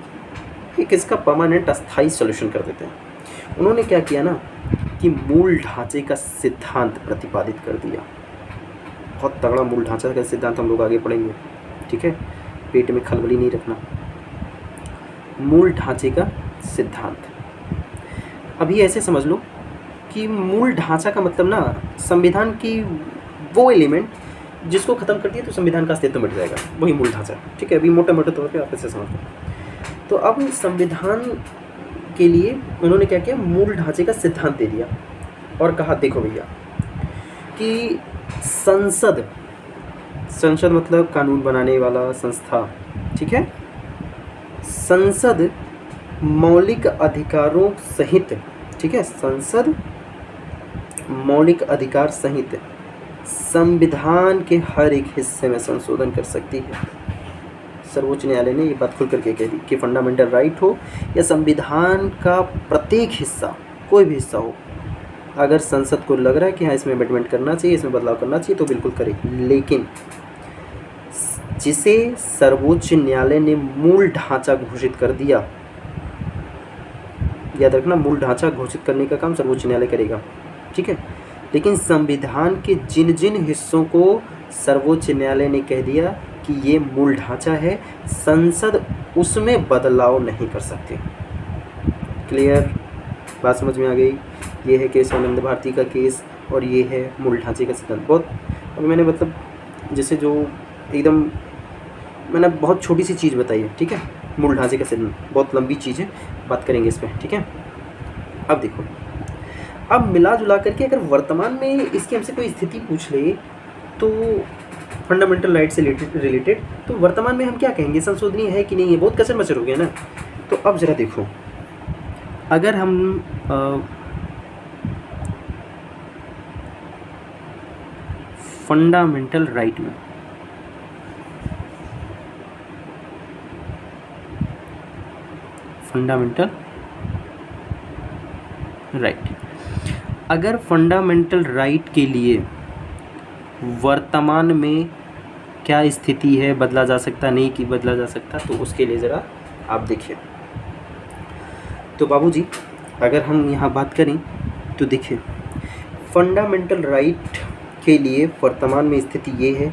एक इसका परमानेंट अस्थायी सोल्यूशन कर देते हैं। उन्होंने क्या किया ना कि मूल ढांचे का सिद्धांत प्रतिपादित कर दिया, बहुत तगड़ा मूल ढांचा का सिद्धांत, हम लोग आगे पढ़ेंगे, ठीक है, पेट में खलबली नहीं रखना। मूल ढांचे का सिद्धांत, अभी ऐसे समझ लो कि मूल ढांचा का मतलब ना संविधान की वो एलिमेंट जिसको ख़त्म कर दिया तो संविधान का अस्तित्व मिट जाएगा, वही मूल ढांचा, ठीक है। अभी मोटे मोटे तौर पे आप ऐसे समझ लो। तो अब संविधान के लिए उन्होंने क्या किया, मूल ढांचे का सिद्धांत दे दिया और कहा देखो भैया कि संसद मतलब कानून बनाने वाला संस्था, ठीक है, संसद मौलिक अधिकारों सहित, ठीक है, संसद मौलिक अधिकार सहित संविधान के हर एक हिस्से में संशोधन कर सकती है। सर्वोच्च न्यायालय ने ये बात खुल करके कह दी कि फंडामेंटल राइट हो या संविधान का प्रत्येक हिस्सा, कोई भी हिस्सा हो, अगर संसद को लग रहा है कि हाँ इसमें अमेंडमेंट करना चाहिए, इसमें बदलाव करना चाहिए तो बिल्कुल करे, लेकिन जिसे सर्वोच्च न्यायालय ने मूल ढांचा घोषित कर दिया, याद रखना मूल ढांचा घोषित करने का काम सर्वोच्च न्यायालय करेगा, ठीक है। लेकिन संविधान के जिन जिन हिस्सों को सर्वोच्च न्यायालय ने कह दिया कि ये मूल ढांचा है, संसद उसमें बदलाव नहीं कर सकते। क्लियर, बात समझ में आ गई। ये है केस आनंद भारती का केस और ये है मूल ढांचे का सिद्धांत। बहुत अभी मैंने मतलब जैसे जो एकदम मैंने बहुत छोटी सी चीज़ बताई है, ठीक है। मूल ढांचे का सिद्धांत बहुत लंबी चीज़ है, बात करेंगे इस पर, ठीक है। अब देखो, अब मिला जुला करके अगर वर्तमान में इसकी हमसे कोई स्थिति पूछ ले तो फंडामेंटल राइट से रिलेटेड, तो वर्तमान में हम क्या कहेंगे, संशोधनीय है कि नहीं है, बहुत कसर मचर हो गया ना। तो अब ज़रा देखो, अगर हम फंडामेंटल राइट में फंडामेंटल राइट, अगर फंडामेंटल राइट के लिए वर्तमान में क्या स्थिति है, बदला जा सकता नहीं कि बदला जा सकता, तो उसके लिए ज़रा आप देखिए। तो बाबूजी अगर हम यहाँ बात करें तो देखिए, फंडामेंटल राइट के लिए वर्तमान में स्थिति ये है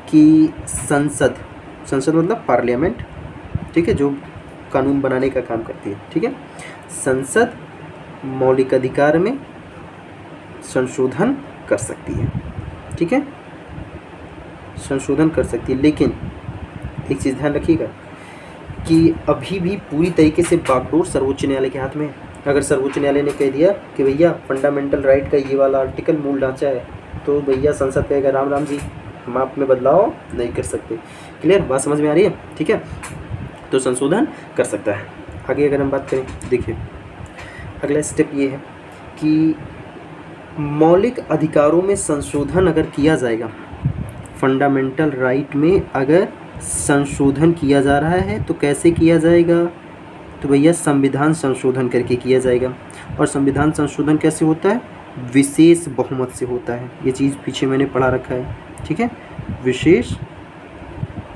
कि संसद मतलब पार्लियामेंट, ठीक है, जो कानून बनाने का काम करती है, ठीक है, संसद मौलिक अधिकार में संशोधन कर सकती है, ठीक है, संशोधन कर सकती है। लेकिन एक चीज़ ध्यान रखिएगा कि अभी भी पूरी तरीके से बागडोर सर्वोच्च न्यायालय के हाथ में है। अगर सर्वोच्च न्यायालय ने कह दिया कि भैया फंडामेंटल राइट का ये वाला आर्टिकल मूल ढांचा है, तो भैया संसद कहेगा राम राम जी, हम आप में बदलाव नहीं कर सकते। क्लियर, बात समझ में आ रही है, ठीक है। तो संशोधन कर सकता है। आगे अगर हम बात करें, देखिए अगला स्टेप ये है कि मौलिक अधिकारों में संशोधन अगर किया जाएगा, फंडामेंटल राइट में अगर संशोधन किया जा रहा है तो कैसे किया जाएगा, तो भैया संविधान संशोधन करके किया जाएगा। और संविधान संशोधन कैसे होता है, विशेष बहुमत से होता है। ये चीज़ पीछे मैंने पढ़ा रखा है, ठीक है, विशेष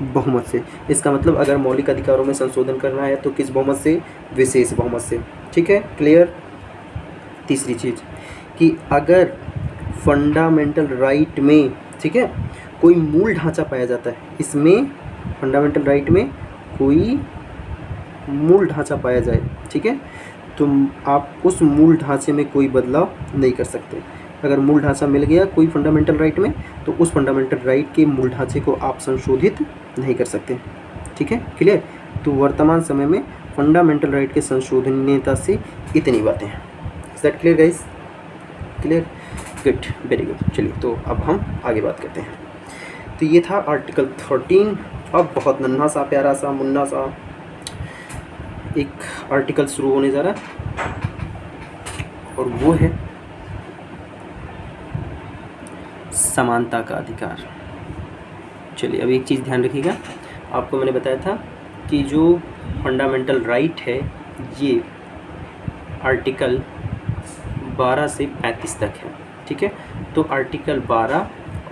बहुमत से। इसका मतलब अगर मौलिक अधिकारों में संशोधन करना है तो किस बहुमत से, विशेष बहुमत से, ठीक है, क्लियर। तीसरी चीज़ कि अगर फंडामेंटल राइट में, ठीक है, कोई मूल ढांचा पाया जाता है, इसमें फंडामेंटल राइट में कोई मूल ढांचा पाया जाए, ठीक है, तो आप उस मूल ढांचे में कोई बदलाव नहीं कर सकते। अगर मूल ढांचा मिल गया कोई फंडामेंटल राइट में, तो उस फंडामेंटल राइट के मूल ढांचे को आप संशोधित नहीं कर सकते, ठीक है, क्लियर। तो वर्तमान समय में फंडामेंटल राइट के संशोधनीयता से इतनी बातें हैं। Is that clear guys, clear, good, very good. चलिए तो अब हम आगे बात करते हैं। तो ये था आर्टिकल 13। अब बहुत नन्हा सा प्यारा सा मुन्ना सा एक आर्टिकल शुरू होने जा रहा है और वो है समानता का अधिकार। चलिए अब एक चीज़ ध्यान रखिएगा, आपको मैंने बताया था कि जो फंडामेंटल राइट है ये आर्टिकल 12 से 35 तक है, ठीक है। तो आर्टिकल 12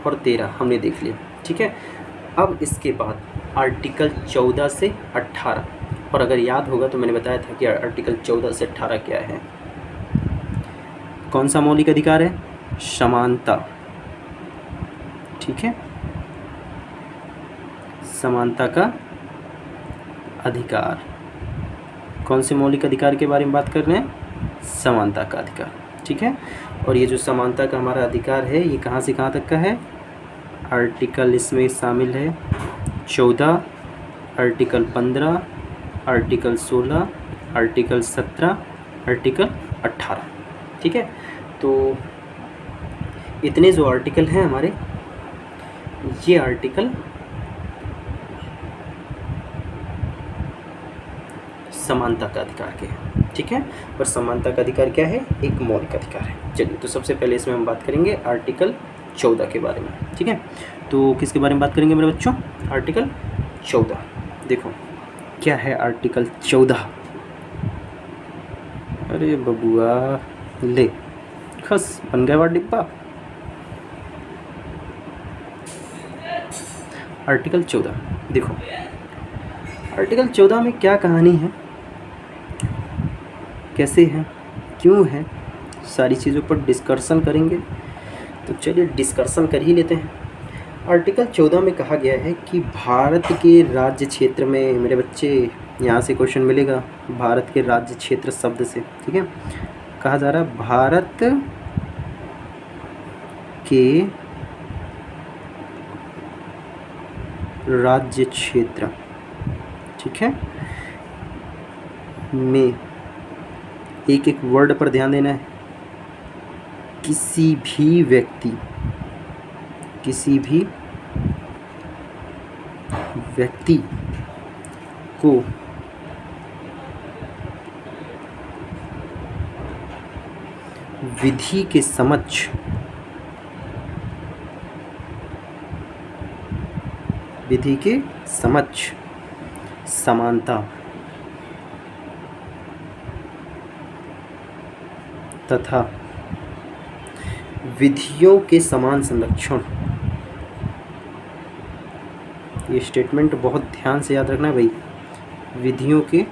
और 13 हमने देख लिया, ठीक है। अब इसके बाद आर्टिकल 14 से 18, और अगर याद होगा तो मैंने बताया था कि आर्टिकल 14 से 18 क्या है, कौन सा मौलिक अधिकार है, समानता, ठीक है, समानता का अधिकार। कौन से मौलिक अधिकार के बारे में बात कर रहे हैं, समानता का अधिकार, ठीक है। और ये जो समानता का हमारा अधिकार है ये कहाँ से कहाँ तक का है, आर्टिकल इसमें शामिल है 14, आर्टिकल 15, आर्टिकल 16, आर्टिकल 17, आर्टिकल 18, ठीक है। तो इतने जो आर्टिकल हैं हमारे, ये आर्टिकल समानता का अधिकार के हैं, ठीक है। और समानता का अधिकार क्या है, एक मौलिक अधिकार है। चलिए तो सबसे पहले इसमें हम बात करेंगे आर्टिकल 14 के बारे में, ठीक है। तो किसके बारे में बात करेंगे मेरे बच्चों, आर्टिकल 14। देखो क्या है आर्टिकल 14, अरे बबुआ ले खस बन गया डिब्बा। आर्टिकल 14 देखो, आर्टिकल 14 में क्या कहानी है, कैसे है, क्यों है, सारी चीज़ों पर डिस्कशन करेंगे। तो चलिए डिस्कशन कर ही लेते हैं। आर्टिकल 14 में कहा गया है कि भारत के राज्य क्षेत्र में, मेरे बच्चे यहाँ से क्वेश्चन मिलेगा भारत के राज्य क्षेत्र शब्द से, ठीक है। कहा जा रहा है भारत के राज्य क्षेत्र, ठीक है, में एक एक वर्ड पर ध्यान देना है। किसी भी व्यक्ति को विधि के समक्ष समानता तथा विधियों के समान संरक्षण, ये स्टेटमेंट बहुत ध्यान से याद रखना भाई, विधियों के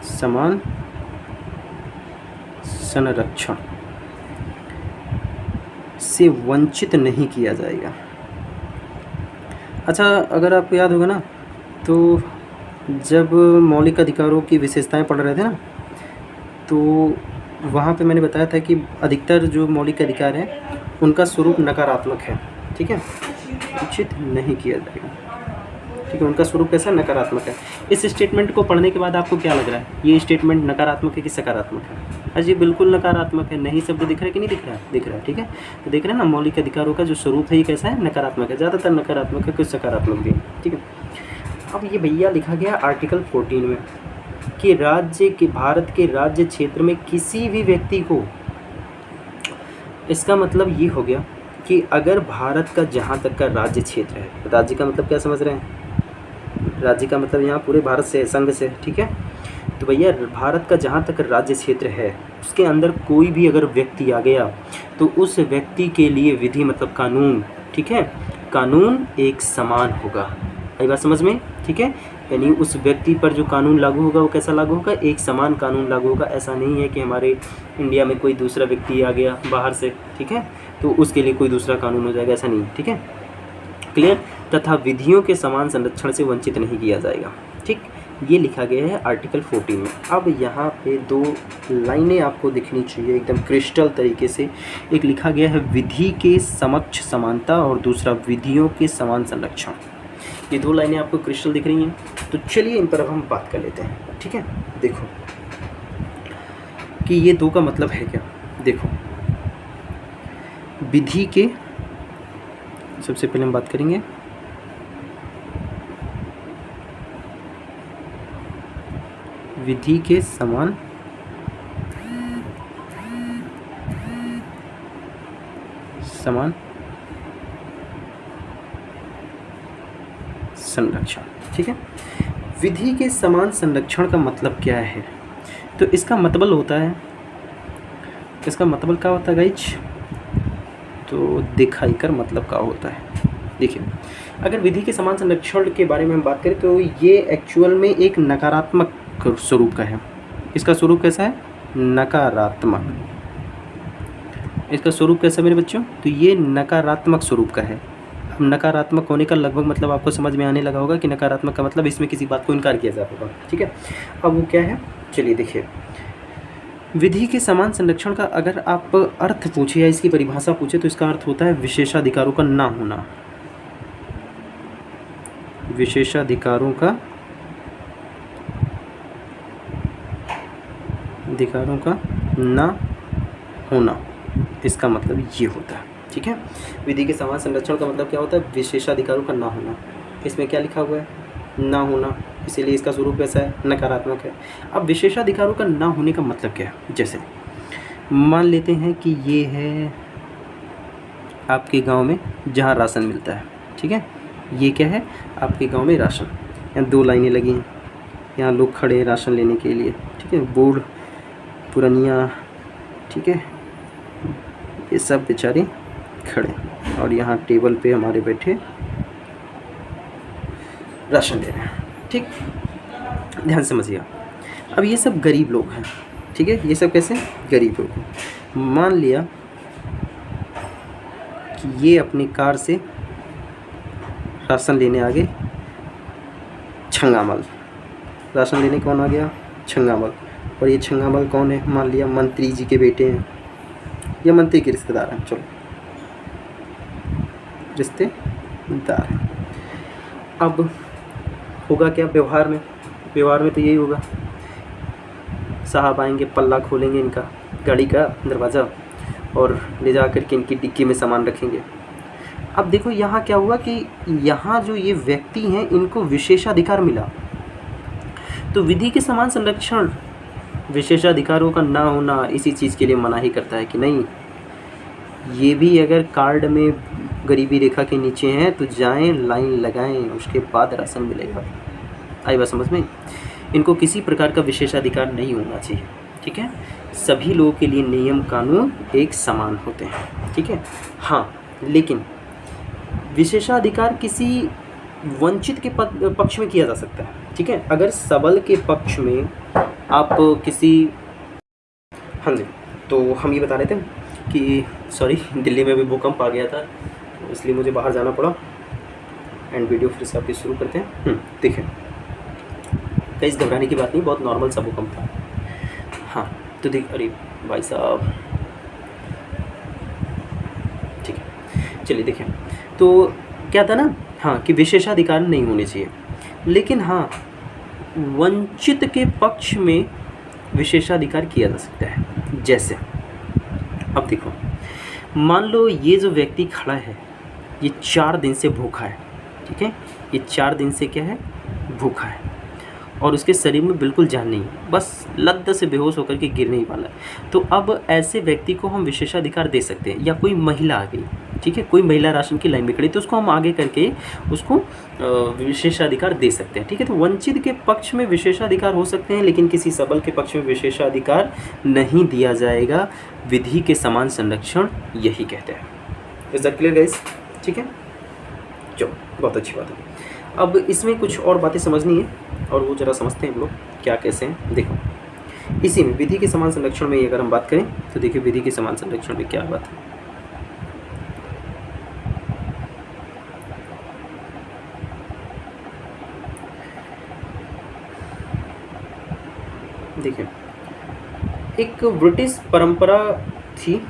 समान संरक्षण से वंचित नहीं किया जाएगा। अच्छा, अगर आपको याद होगा ना, तो जब मौलिक अधिकारों की विशेषताएं पढ़ रहे थे ना, तो वहाँ पे मैंने बताया था कि अधिकतर जो मौलिक अधिकार हैं उनका स्वरूप नकारात्मक है, ठीक है, वंचित नहीं किया जाएगा, ठीक है, उनका स्वरूप कैसा नकारात्मक है। इस स्टेटमेंट को पढ़ने के बाद आपको क्या लग रहा है, ये स्टेटमेंट नकारात्मक है कि सकारात्मक है? अजी बिल्कुल नकारात्मक है, नहीं शब्द दिख रहा है कि नहीं दिख रहा है? दिख रहा है, ठीक है। तो देख रहे हैं ना, मौलिक अधिकारों का जो स्वरूप है ये कैसा है, नकारात्मक है, ज़्यादातर नकारात्मक है, कुछ सकारात्मक भी, ठीक है। अब ये भैया लिखा गया आर्टिकल 14 में कि भारत के राज्य क्षेत्र में किसी भी व्यक्ति को, इसका मतलब ये हो गया कि अगर भारत का जहाँ तक का राज्य क्षेत्र है, राज्य का मतलब क्या समझ रहे हैं, राज्य का मतलब यहाँ पूरे भारत से, संघ से, ठीक है। तो भैया भारत का जहाँ तक राज्य क्षेत्र है उसके अंदर कोई भी अगर व्यक्ति आ गया तो उस व्यक्ति के लिए विधि मतलब कानून, ठीक है, कानून एक समान होगा। आई बात समझ में, ठीक है। यानी उस व्यक्ति पर जो कानून लागू होगा वो कैसा लागू होगा, एक समान कानून लागू होगा। ऐसा नहीं है कि हमारे इंडिया में कोई दूसरा व्यक्ति आ गया बाहर से, ठीक है, तो उसके लिए कोई दूसरा कानून हो जाएगा, ऐसा नहीं, ठीक है, क्लियर। तथा विधियों के समान संरक्षण से वंचित नहीं किया जाएगा, ठीक। ये लिखा गया है आर्टिकल 14 में। अब यहाँ पे 2 लाइनें आपको दिखनी चाहिए एकदम क्रिस्टल तरीके से। एक लिखा गया है विधि के समक्ष समानता और दूसरा विधियों के समान संरक्षण। ये 2 लाइनें आपको क्रिस्टल दिख रही हैं, तो चलिए इन पर अब हम बात कर लेते हैं, ठीक है। देखो कि ये 2 का मतलब है क्या। देखो, विधि के, सबसे पहले हम बात करेंगे विधि के समान संरक्षण, ठीक है। विधि के समान संरक्षण का मतलब क्या है, तो इसका मतलब होता है, इसका मतलब क्या होता है गाइज, तो दिखाई कर मतलब क्या होता है। देखिए, अगर विधि के समान संरक्षण के बारे में हम बात करें तो ये एक्चुअल में एक नकारात्मक स्वरूप का है। इसका स्वरूप कैसा है, नकारात्मक। इसका स्वरूप कैसा मेरे बच्चों, तो ये नकारात्मक स्वरूप का है। अब नकारात्मक होने का लगभग मतलब आपको समझ में आने लगा होगा कि नकारात्मक का मतलब इसमें किसी बात को इनकार किया जाता होगा, ठीक है। अब वो क्या है, चलिए देखिए, विधि के समान संरक्षण का अगर आप अर्थ पूछे या इसकी परिभाषा पूछे तो इसका अर्थ होता है विशेषाधिकारों का ना होना, विशेषाधिकारों का ना होना, इसका मतलब ये होता है, ठीक है। विधि के समान संरक्षण का मतलब क्या होता है, विशेषाधिकारों का ना होना। इसमें क्या लिखा हुआ है, ना होना, इसीलिए इसका स्वरूप कैसा है, नकारात्मक है। अब विशेषाधिकारों का ना होने का मतलब क्या है, जैसे मान लेते हैं कि ये है आपके गांव में जहां राशन मिलता है, ठीक है, ये क्या है आपके गांव में राशन। यहाँ 2 लाइनें लगी हैं, यहाँ लोग खड़े हैं राशन लेने के लिए, ठीक है, बूढ़ पुरानिया, ठीक है, ये सब बेचारे खड़े, और यहाँ टेबल पे हमारे बैठे राशन ले रहे हैं, ठीक, ध्यान समझिए। अब ये सब गरीब लोग हैं, ठीक है, ये सब कैसे गरीब लोग हैं। मान लिया कि ये अपनी कार से राशन लेने आ गए छंगामल, राशन देने कौन आ गया? छंगामल। और ये छंगामल कौन है? मान लिया मंत्री जी के बेटे हैं या मंत्री के रिश्तेदार हैं, चलो रिश्तेदार हैं। अब होगा क्या व्यवहार में? व्यवहार में तो यही होगा, साहब आएंगे, पल्ला खोलेंगे इनका गाड़ी का दरवाज़ा और ले जा कर के इनकी डिक्की में सामान रखेंगे। अब देखो यहाँ क्या हुआ कि यहाँ जो ये व्यक्ति हैं इनको विशेषाधिकार मिला। तो विधि के समान संरक्षण विशेषाधिकारों का ना होना इसी चीज़ के लिए मना ही करता है कि नहीं, ये भी अगर कार्ड में गरीबी रेखा के नीचे हैं तो जाएं, लाइन लगाएं, उसके बाद राशन मिलेगा। आई बात समझ में? इनको किसी प्रकार का विशेषाधिकार नहीं होना चाहिए, ठीक है। सभी लोगों के लिए नियम कानून एक समान होते हैं, ठीक है। हाँ, लेकिन विशेषाधिकार किसी वंचित के पक्ष में किया जा सकता है, ठीक है। अगर सबल के पक्ष में आप किसी, हाँ जी, तो हम ये बता रहे थे कि सॉरी, दिल्ली में भी भूकंप आ गया था तो इसलिए मुझे बाहर जाना पड़ा। एंड वीडियो फिर से आपकी शुरू करते हैं। देखिए, कहीं घबराने की बात नहीं, बहुत नॉर्मल सा भूकंप था। हाँ, तो देख, अरे भाई साहब, ठीक है, चलिए देखिए, तो क्या था ना, हाँ, कि विशेषाधिकार नहीं होने चाहिए, लेकिन हाँ, वंचित के पक्ष में विशेषाधिकार किया जा सकता है। जैसे अब देखो, मान लो ये जो व्यक्ति खड़ा है ये 4 दिन से भूखा है, ठीक है। ये 4 दिन से क्या है? भूखा है और उसके शरीर में बिल्कुल जान नहीं है, बस लद्द से बेहोश होकर के गिरने ही वाला है। तो अब ऐसे व्यक्ति को हम विशेषाधिकार दे सकते हैं। या कोई महिला आ गई, ठीक है, कोई महिला राशन की लाइन में खड़ी, तो उसको हम आगे करके उसको विशेषाधिकार दे सकते हैं, ठीक है। तो वंचित के पक्ष में विशेषाधिकार हो सकते हैं, लेकिन किसी सबल के पक्ष में विशेषाधिकार नहीं दिया जाएगा। विधि के समान संरक्षण यही कहते हैं। Is that clear guys? ठीक है, चलो, बहुत अच्छी बात है। अब इसमें कुछ और बातें समझनी है और वो ज़रा समझते हैं हम लोग क्या कैसे हैं। देखो, इसी में विधि के समान संरक्षण में अगर हम बात करें तो देखिए, विधि के समान संरक्षण में क्या बात है। देखिए, एक ब्रिटिश परंपरा थी,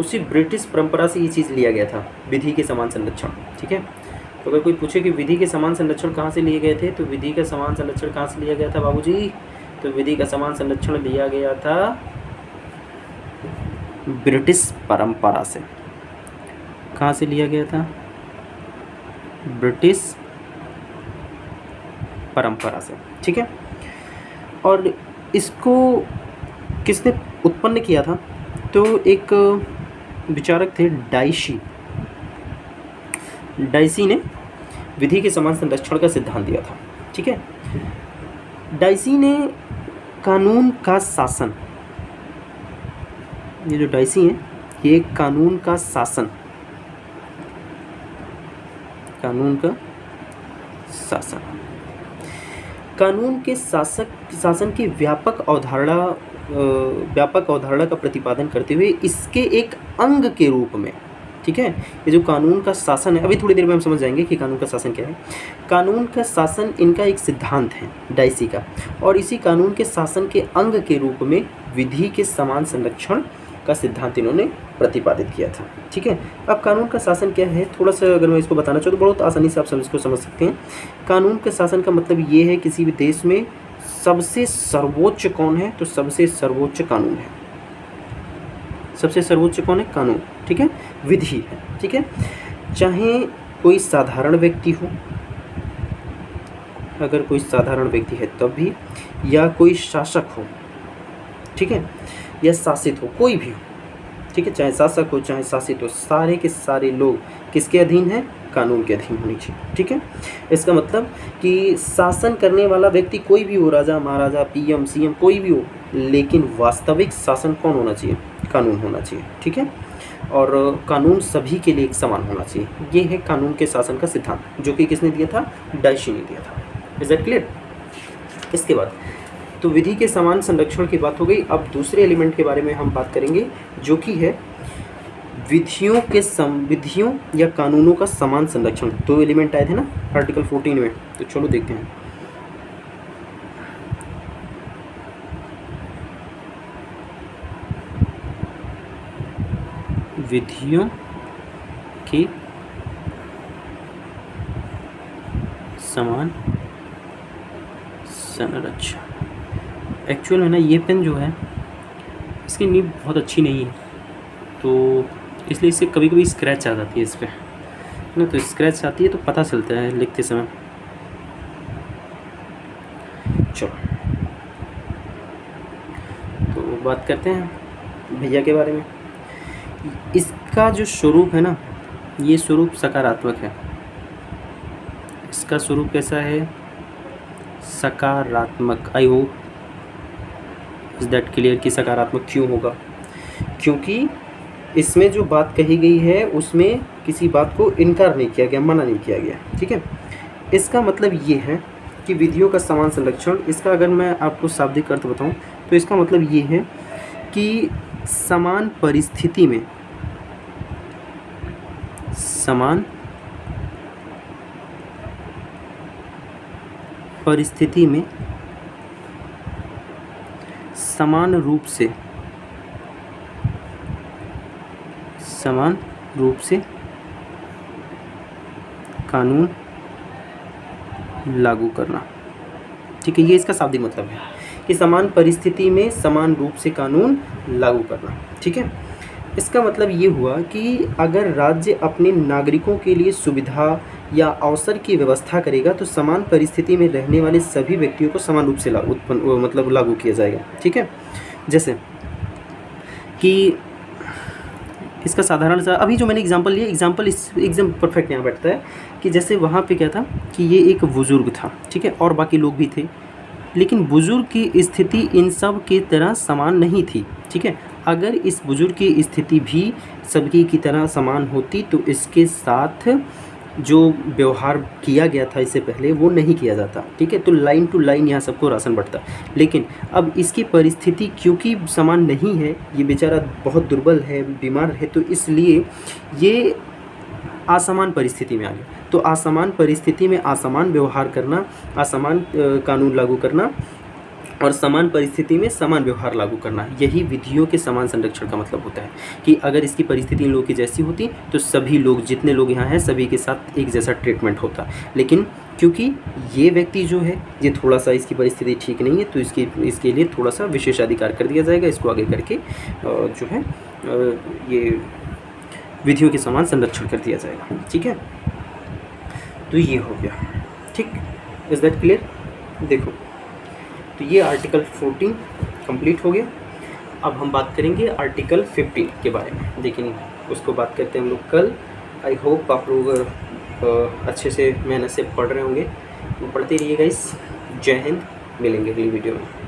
उसी ब्रिटिश परंपरा से ये चीज़ लिया गया था, विधि के समान संरक्षण, ठीक है। तो अगर कोई पूछे कि विधि के समान संरक्षण कहाँ से लिए गए थे, तो विधि का समान संरक्षण कहाँ से लिया गया था बाबूजी? तो विधि का समान संरक्षण लिया गया था ब्रिटिश परंपरा से। कहाँ से लिया गया था? ब्रिटिश परंपरा से, ठीक है। और इसको किसने उत्पन्न किया था? तो एक विचारक थे, डाइसी ने विधि के समान संरक्षण का सिद्धांत दिया था, ठीक है। डाइसी ने कानून का शासन, ये जो डाइसी हैं ये कानून का शासन, कानून का शासन, कानून के शासन की व्यापक अवधारणा का प्रतिपादन करते हुए इसके एक अंग के रूप में, ठीक है। ये जो कानून का शासन है, अभी थोड़ी देर में हम समझ जाएंगे कि कानून का शासन क्या है। कानून का शासन इनका एक सिद्धांत है डाइसी का, और इसी कानून के शासन के अंग के रूप में विधि के समान संरक्षण का सिद्धांत इन्होंने प्रतिपादित किया था, ठीक है। अब कानून का शासन क्या है, थोड़ा सा अगर मैं इसको बताना चाहूँ तो बहुत आसानी से आप इसको समझ सकते हैं। कानून के शासन का मतलब ये है, किसी भी देश में सबसे सर्वोच्च कौन है? तो सबसे सर्वोच्च कानून है। सबसे सर्वोच्च कौन है? कानून, ठीक है, विधि है, ठीक है। चाहे कोई साधारण व्यक्ति हो, अगर कोई साधारण व्यक्ति है तब भी, या कोई शासक हो, ठीक है, या शासित हो, कोई भी हो, ठीक है, चाहे शासक हो चाहे शासित हो, सारे के सारे लोग किसके अधीन हैं? कानून के अधीन होनी चाहिए, ठीक है। इसका मतलब कि शासन करने वाला व्यक्ति कोई भी हो, राजा महाराजा, पीएम सीएम कोई भी हो, लेकिन वास्तविक शासन कौन होना चाहिए? कानून होना चाहिए, ठीक है। और कानून सभी के लिए एक समान होना चाहिए। ये है कानून के शासन का सिद्धांत, जो कि किसने दिया था? डाइसी ने दिया था। Is that clear? इसके बाद तो विधि के समान संरक्षण की बात हो गई। अब दूसरे एलिमेंट के बारे में हम बात करेंगे, जो कि है विधियों या कानूनों का समान संरक्षण। 2 एलिमेंट आए थे ना आर्टिकल 14 में, तो चलो देखते हैं। विधियों की समान संरचना। एक्चुअल में ना ये पेन जो है इसकी नीब बहुत अच्छी नहीं है, तो इसलिए इससे कभी कभी स्क्रैच आ जाती है इस पर ना, तो स्क्रैच आती है तो पता चलता है लिखते समय। चलो तो बात करते हैं भैया के बारे में। इसका जो स्वरूप है ना, ये स्वरूप सकारात्मक है। इसका स्वरूप कैसा है? सकारात्मक। I hope is that clear कि सकारात्मक क्यों होगा, क्योंकि इसमें जो बात कही गई है उसमें किसी बात को इनकार नहीं किया गया, मना नहीं किया गया। ठीक है, इसका मतलब ये है कि विधियों का समान संरक्षण, इसका अगर मैं आपको शाब्दिक अर्थ बताऊं तो इसका मतलब ये है कि समान परिस्थिति में समान रूप से कानून लागू करना। ठीक है, ये इसका शाब्दिक मतलब है कि समान परिस्थिति में समान रूप से कानून लागू करना। ठीक है, इसका मतलब ये हुआ कि अगर राज्य अपने नागरिकों के लिए सुविधा या अवसर की व्यवस्था करेगा तो समान परिस्थिति में रहने वाले सभी व्यक्तियों को समान रूप से लागू किया जाएगा। ठीक है, जैसे कि इसका साधारण सा अभी जो मैंने एग्जांपल लिया, एग्जांपल इस एकदम परफेक्ट यहाँ बैठता है कि जैसे वहाँ पे क्या था कि ये एक बुज़ुर्ग था, ठीक है, और बाकी लोग भी थे, लेकिन बुज़ुर्ग की स्थिति इन सब की तरह समान नहीं थी। ठीक है, अगर इस बुज़ुर्ग की स्थिति भी सबकी की तरह समान होती तो इसके साथ जो व्यवहार किया गया था इससे पहले वो नहीं किया जाता। ठीक है, तो लाइन टू लाइन यहाँ सबको राशन बंटता, लेकिन अब इसकी परिस्थिति क्योंकि समान नहीं है, ये बेचारा बहुत दुर्बल है, बीमार है, तो इसलिए ये असमान परिस्थिति में आ गया। तो असमान परिस्थिति में असमान व्यवहार करना, असमान कानून लागू करना और समान परिस्थिति में समान व्यवहार लागू करना, यही विधियों के समान संरक्षण का मतलब होता है कि अगर इसकी परिस्थिति इन लोगों की जैसी होती तो सभी लोग, जितने लोग यहाँ हैं, सभी के साथ एक जैसा ट्रीटमेंट होता। लेकिन क्योंकि ये व्यक्ति जो है ये थोड़ा सा इसकी परिस्थिति ठीक नहीं है तो इसके लिए थोड़ा सा विशेषाधिकार कर दिया जाएगा, इसको आगे करके जो है ये विधियों के समान संरक्षण कर दिया जाएगा। ठीक है, तो ये हो गया। ठीक, इज दैट क्लियर? देखो, तो ये आर्टिकल 14 कंप्लीट हो गया। अब हम बात करेंगे आर्टिकल 15 के बारे में, लेकिन उसको बात करते हैं हम लोग कल। आई होप आप लोग अच्छे से मेहनत से पढ़ रहे होंगे, तो पढ़ते रहिएगा। इस जय हिंद, मिलेंगे अगली वीडियो में।